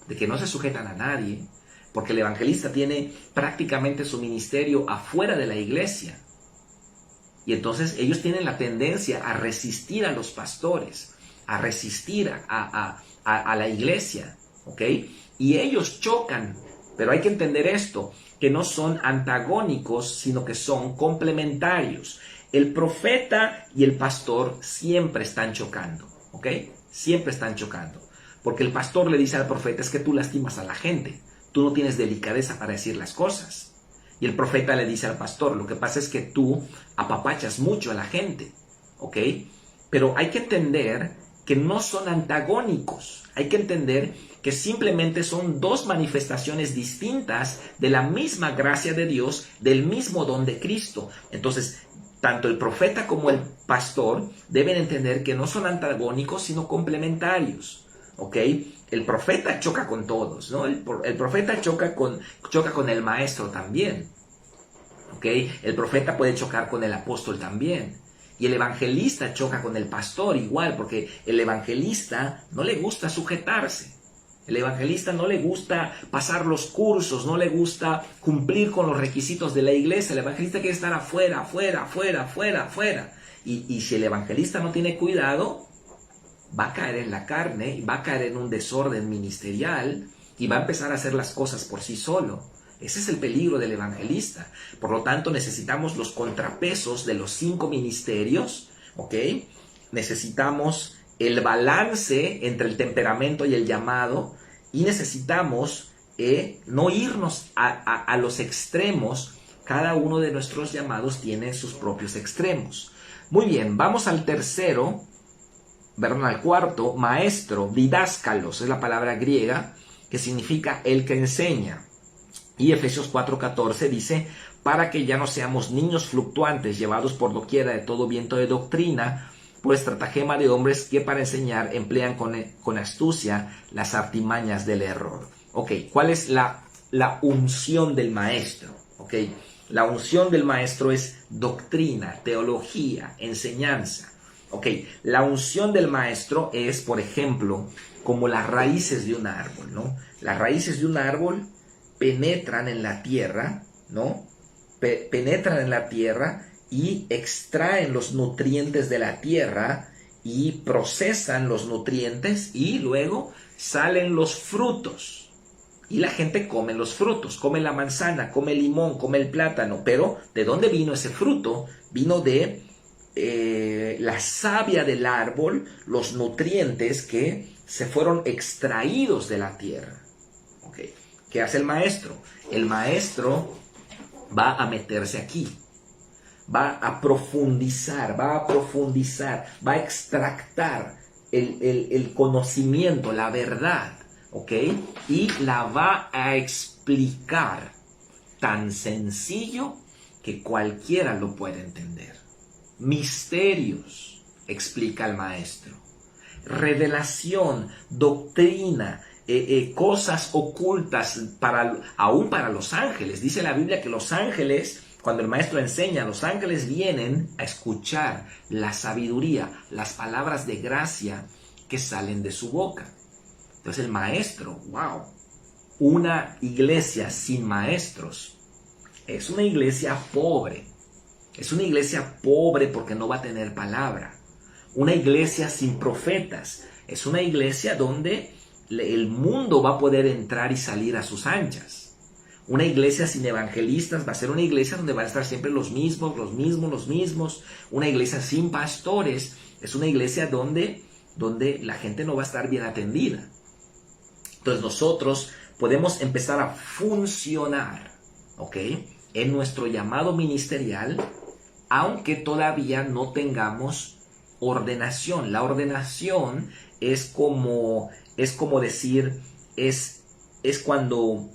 de que no se sujetan a nadie, porque el evangelista tiene prácticamente su ministerio afuera de la iglesia. Y entonces ellos tienen la tendencia a resistir a los pastores, a resistir a la iglesia, ¿ok? Y ellos chocan, pero hay que entender esto, que no son antagónicos, sino que son complementarios. El profeta y el pastor siempre están chocando, ¿ok? Siempre están chocando, porque el pastor le dice al profeta, es que tú lastimas a la gente, tú no tienes delicadeza para decir las cosas. Y el profeta le dice al pastor, lo que pasa es que tú apapachas mucho a la gente, ¿ok? Pero hay que entender que no son antagónicos, hay que entender que simplemente son dos manifestaciones distintas de la misma gracia de Dios, del mismo don de Cristo. Entonces, tanto el profeta como el pastor deben entender que no son antagónicos, sino complementarios, ¿ok? El profeta choca con todos, ¿no? El profeta choca con el maestro también, ¿ok? El profeta puede chocar con el apóstol también. Y el evangelista choca con el pastor igual, porque el evangelista no le gusta sujetarse. El evangelista no le gusta pasar los cursos, no le gusta cumplir con los requisitos de la iglesia. El evangelista quiere estar afuera. Y si el evangelista no tiene cuidado, va a caer en la carne, va a caer en un desorden ministerial y va a empezar a hacer las cosas por sí solo. Ese es el peligro del evangelista. Por lo tanto, necesitamos los contrapesos de los 5 ministerios, ¿ok? Necesitamos el balance entre el temperamento y el llamado, y necesitamos no irnos a los extremos. Cada uno de nuestros llamados tiene sus propios extremos. Muy bien, vamos al cuarto, maestro, didáskalos, es la palabra griega que significa el que enseña. Y Efesios 4:14 dice, para que ya no seamos niños fluctuantes, llevados por doquiera de todo viento de doctrina, por estratagema de hombres que para enseñar emplean con astucia las artimañas del error. Ok, ¿cuál es la unción del maestro? Ok, la unción del maestro es doctrina, teología, enseñanza. Ok, la unción del maestro es, por ejemplo, como las raíces de un árbol, ¿no? Las raíces de un árbol penetran en la tierra, ¿no? Penetran en la tierra y extraen los nutrientes de la tierra y procesan los nutrientes y luego salen los frutos. Y la gente come los frutos, come la manzana, come el limón, come el plátano. Pero ¿de dónde vino ese fruto? Vino de la savia del árbol, los nutrientes que se fueron extraídos de la tierra. ¿Okay? ¿Qué hace el maestro? El maestro va a meterse aquí, va a profundizar, va a extractar el conocimiento, la verdad, ¿ok? Y la va a explicar tan sencillo que cualquiera lo puede entender. Misterios, explica el maestro. Revelación, doctrina, cosas ocultas aún para los ángeles. Dice la Biblia que los ángeles, cuando el maestro enseña, los ángeles vienen a escuchar la sabiduría, las palabras de gracia que salen de su boca. Entonces el maestro, wow, una iglesia sin maestros es una iglesia pobre. Es una iglesia pobre porque no va a tener palabra. Una iglesia sin profetas es una iglesia donde el mundo va a poder entrar y salir a sus anchas. Una iglesia sin evangelistas va a ser una iglesia donde van a estar siempre los mismos. Una iglesia sin pastores es una iglesia donde la gente no va a estar bien atendida. Entonces nosotros podemos empezar a funcionar, ¿ok?, en nuestro llamado ministerial, aunque todavía no tengamos ordenación. La ordenación es como decir, es cuando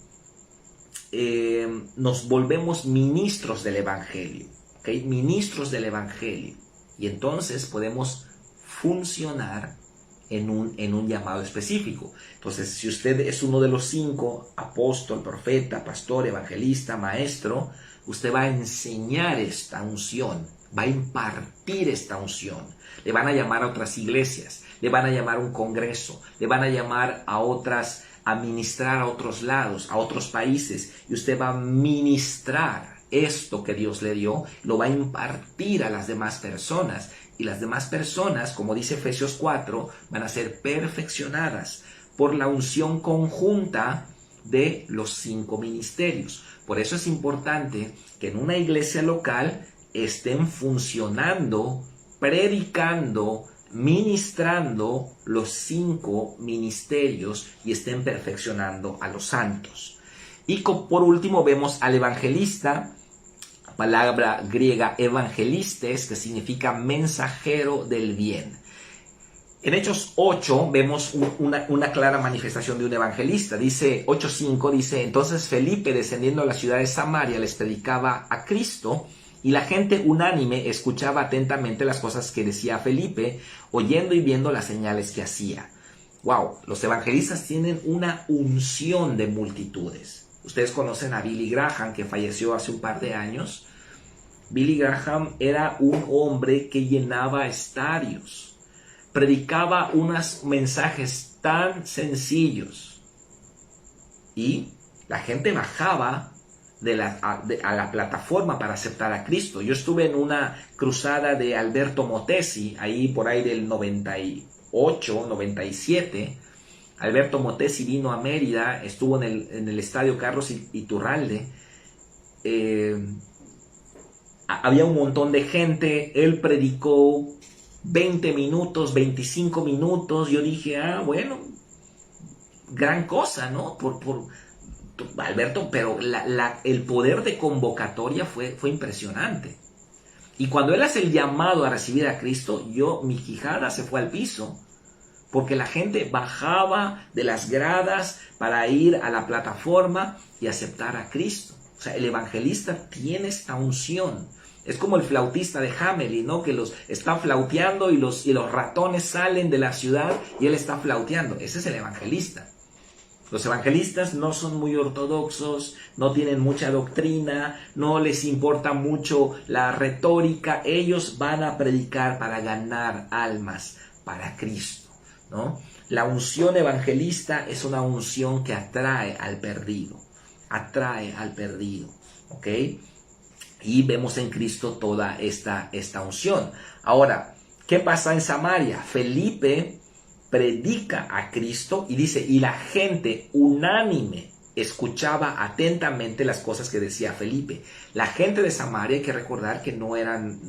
nos volvemos ministros del Evangelio, ¿okay? Ministros del Evangelio. Y entonces podemos funcionar en un llamado específico. Entonces, si usted es uno de los 5, apóstol, profeta, pastor, evangelista, maestro, usted va a enseñar esta unción, va a impartir esta unción. Le van a llamar a otras iglesias, le van a llamar a un congreso, le van a llamar a otras, a ministrar a otros lados, a otros países, y usted va a ministrar esto que Dios le dio, lo va a impartir a las demás personas, y las demás personas, como dice Efesios 4, van a ser perfeccionadas por la unción conjunta de los 5 ministerios. Por eso es importante que en una iglesia local estén funcionando, predicando, ministrando los 5 ministerios y estén perfeccionando a los santos. Y por último vemos al evangelista, palabra griega evangelistes, que significa mensajero del bien. En Hechos 8 vemos una clara manifestación de un evangelista. Dice 8:5, dice: entonces Felipe, descendiendo a la ciudad de Samaria, les predicaba a Cristo, y la gente unánime escuchaba atentamente las cosas que decía Felipe, oyendo y viendo las señales que hacía. Wow, los evangelistas tienen una unción de multitudes. Ustedes conocen a Billy Graham, que falleció hace un par de años. Billy Graham era un hombre que llenaba estadios, predicaba unos mensajes tan sencillos y la gente bajaba a la plataforma para aceptar a Cristo. Yo estuve en una cruzada de Alberto Motesi, ahí por ahí del 98, 97. Alberto Motesi vino a Mérida, estuvo en el estadio Carlos Iturralde. Había un montón de gente, él predicó 20 minutos, 25 minutos. Yo dije, bueno, gran cosa, ¿no? Por Alberto, pero el poder de convocatoria fue impresionante. Y cuando él hace el llamado a recibir a Cristo, mi quijada se fue al piso, porque la gente bajaba de las gradas para ir a la plataforma y aceptar a Cristo. O sea, el evangelista tiene esta unción. Es como el flautista de Hamelin, ¿no? Que los está flauteando y los ratones salen de la ciudad y él está flauteando. Ese es el evangelista. Los evangelistas no son muy ortodoxos, no tienen mucha doctrina, no les importa mucho la retórica. Ellos van a predicar para ganar almas para Cristo, ¿no? La unción evangelista es una unción que atrae al perdido, ¿ok? Y vemos en Cristo toda esta unción. Ahora, ¿qué pasa en Samaria? Felipe predica a Cristo y dice, y la gente unánime escuchaba atentamente las cosas que decía Felipe. La gente de Samaria, hay que recordar que no eran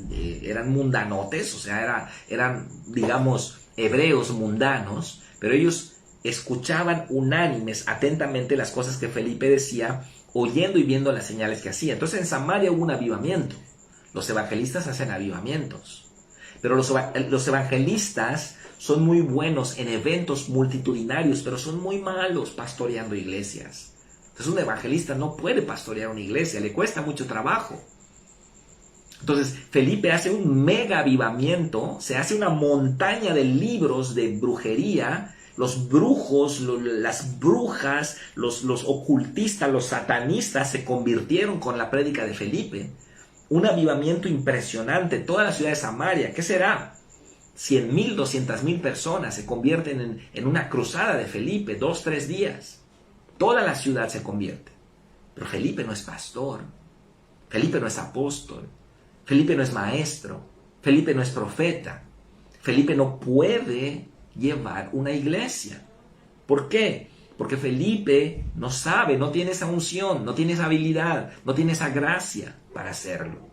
mundanotes, o sea, eran, digamos, hebreos mundanos, pero ellos escuchaban unánimes atentamente las cosas que Felipe decía, oyendo y viendo las señales que hacía. Entonces en Samaria hubo un avivamiento. Los evangelistas hacen avivamientos, pero los evangelistas son muy buenos en eventos multitudinarios, pero son muy malos pastoreando iglesias. Entonces un evangelista no puede pastorear una iglesia, le cuesta mucho trabajo. Entonces Felipe hace un mega avivamiento, se hace una montaña de libros de brujería. Los brujos, las brujas, los ocultistas, los satanistas se convirtieron con la prédica de Felipe. Un avivamiento impresionante. Toda la ciudad de Samaria, ¿qué será? 100,000, 200,000 personas se convierten en una cruzada de Felipe, 2, 3 días. Toda la ciudad se convierte. Pero Felipe no es pastor. Felipe no es apóstol. Felipe no es maestro. Felipe no es profeta. Felipe no puede llevar una iglesia. ¿Por qué? Porque Felipe no sabe, no tiene esa unción, no tiene esa habilidad, no tiene esa gracia para hacerlo.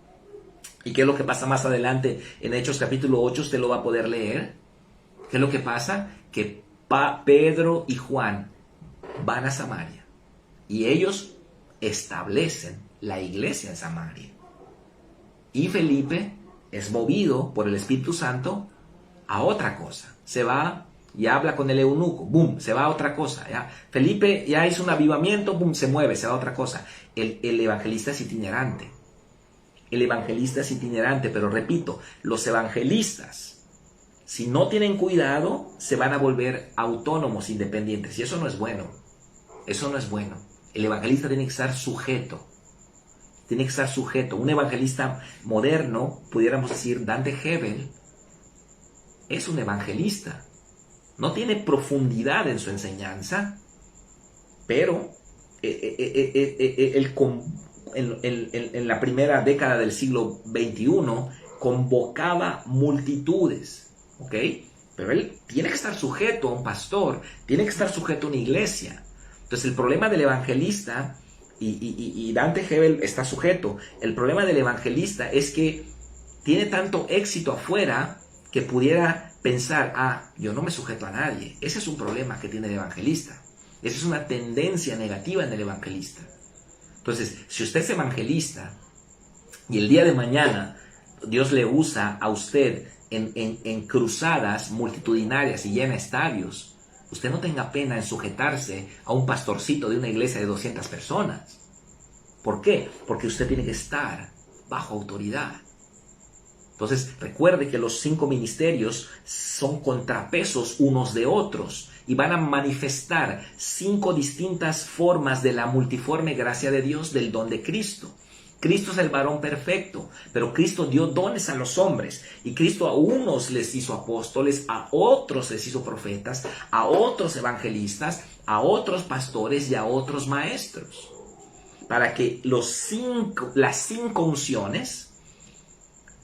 ¿Y qué es lo que pasa más adelante en Hechos capítulo 8? Usted lo va a poder leer. ¿Qué es lo que pasa? Que Pedro y Juan van a Samaria y ellos establecen la iglesia en Samaria. Y Felipe es movido por el Espíritu Santo a otra cosa. Se va y habla con el eunuco, boom, se va a otra cosa. ¿Ya? Felipe ya hizo un avivamiento, boom, se mueve, se va a otra cosa. El evangelista es itinerante. El evangelista es itinerante, pero repito, los evangelistas, si no tienen cuidado, se van a volver autónomos, independientes. Y eso no es bueno. Eso no es bueno. El evangelista tiene que estar sujeto. Tiene que estar sujeto. Un evangelista moderno, pudiéramos decir, Dante Hebel, es un evangelista. No tiene profundidad en su enseñanza, pero en la primera década del siglo XXI convocaba multitudes, ¿ok? Pero él tiene que estar sujeto a un pastor, tiene que estar sujeto a una iglesia. Entonces el problema del evangelista, y Dante Hebel está sujeto, el problema del evangelista es que tiene tanto éxito afuera que pudiera pensar, yo no me sujeto a nadie. Ese es un problema que tiene el evangelista. Esa es una tendencia negativa en el evangelista. Entonces, si usted es evangelista y el día de mañana Dios le usa a usted en cruzadas multitudinarias y llena estadios, usted no tenga pena en sujetarse a un pastorcito de una iglesia de 200 personas. ¿Por qué? Porque usted tiene que estar bajo autoridad. Entonces, recuerde que los 5 ministerios son contrapesos unos de otros y van a manifestar 5 distintas formas de la multiforme gracia de Dios, del don de Cristo. Cristo es el varón perfecto, pero Cristo dio dones a los hombres y Cristo a unos les hizo apóstoles, a otros les hizo profetas, a otros evangelistas, a otros pastores y a otros maestros, para que las 5 unciones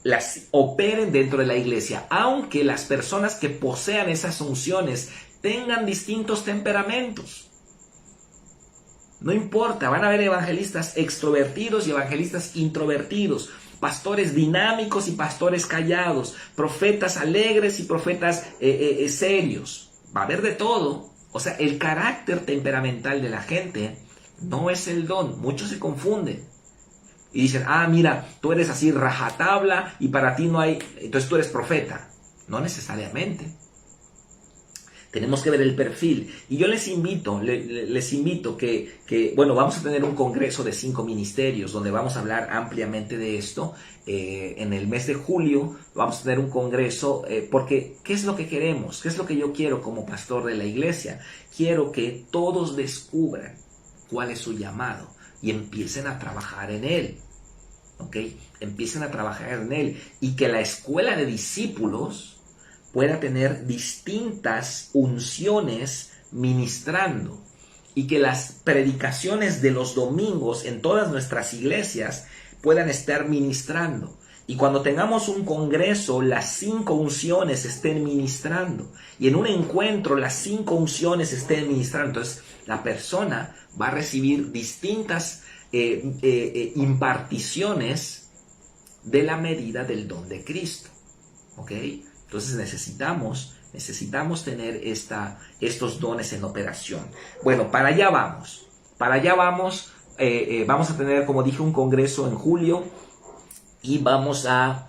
las operen dentro de la iglesia, aunque las personas que posean esas unciones tengan distintos temperamentos. No importa, van a haber evangelistas extrovertidos y evangelistas introvertidos, pastores dinámicos y pastores callados, profetas alegres y profetas serios. Va a haber de todo. O sea, el carácter temperamental de la gente no es el don. Muchos se confunden. Y dicen, mira, tú eres así rajatabla y para ti no hay, entonces tú eres profeta. No necesariamente. Tenemos que ver el perfil. Y yo les invito que, bueno, vamos a tener un congreso de 5 ministerios donde vamos a hablar ampliamente de esto. En el mes de julio vamos a tener un congreso porque ¿qué es lo que queremos? ¿Qué es lo que yo quiero como pastor de la iglesia? Quiero que todos descubran cuál es su llamado y empiecen a trabajar en él. ¿Ok? Empiecen a trabajar en él y que la escuela de discípulos pueda tener distintas unciones ministrando y que las predicaciones de los domingos en todas nuestras iglesias puedan estar ministrando. Y cuando tengamos un congreso, las 5 unciones estén ministrando. Y en un encuentro, las 5 unciones estén ministrando. Entonces, la persona va a recibir distintas imparticiones de la medida del don de Cristo. ¿Ok? Entonces necesitamos tener estos dones en operación. Bueno, para allá vamos. Para allá vamos. Vamos a tener, como dije, un congreso en julio y vamos a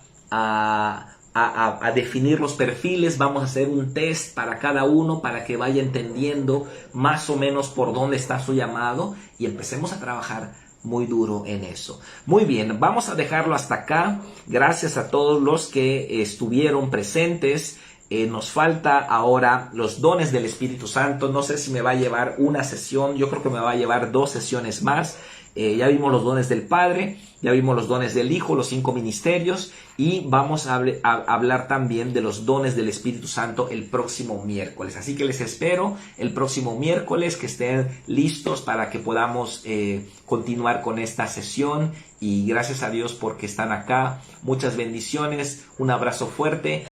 definir los perfiles. Vamos a hacer un test para cada uno para que vaya entendiendo más o menos por dónde está su llamado y empecemos a trabajar muy duro en eso. Muy bien, vamos a dejarlo hasta acá. Gracias a todos los que estuvieron presentes. Nos falta ahora los dones del Espíritu Santo. No sé si me va a llevar una sesión. Yo creo que me va a llevar 2 sesiones más. Ya vimos los dones del Padre, ya vimos los dones del Hijo, los 5 ministerios, y vamos a hablar también de los dones del Espíritu Santo el próximo miércoles. Así que les espero el próximo miércoles, que estén listos para que podamos continuar con esta sesión. Y gracias a Dios porque están acá. Muchas bendiciones, un abrazo fuerte.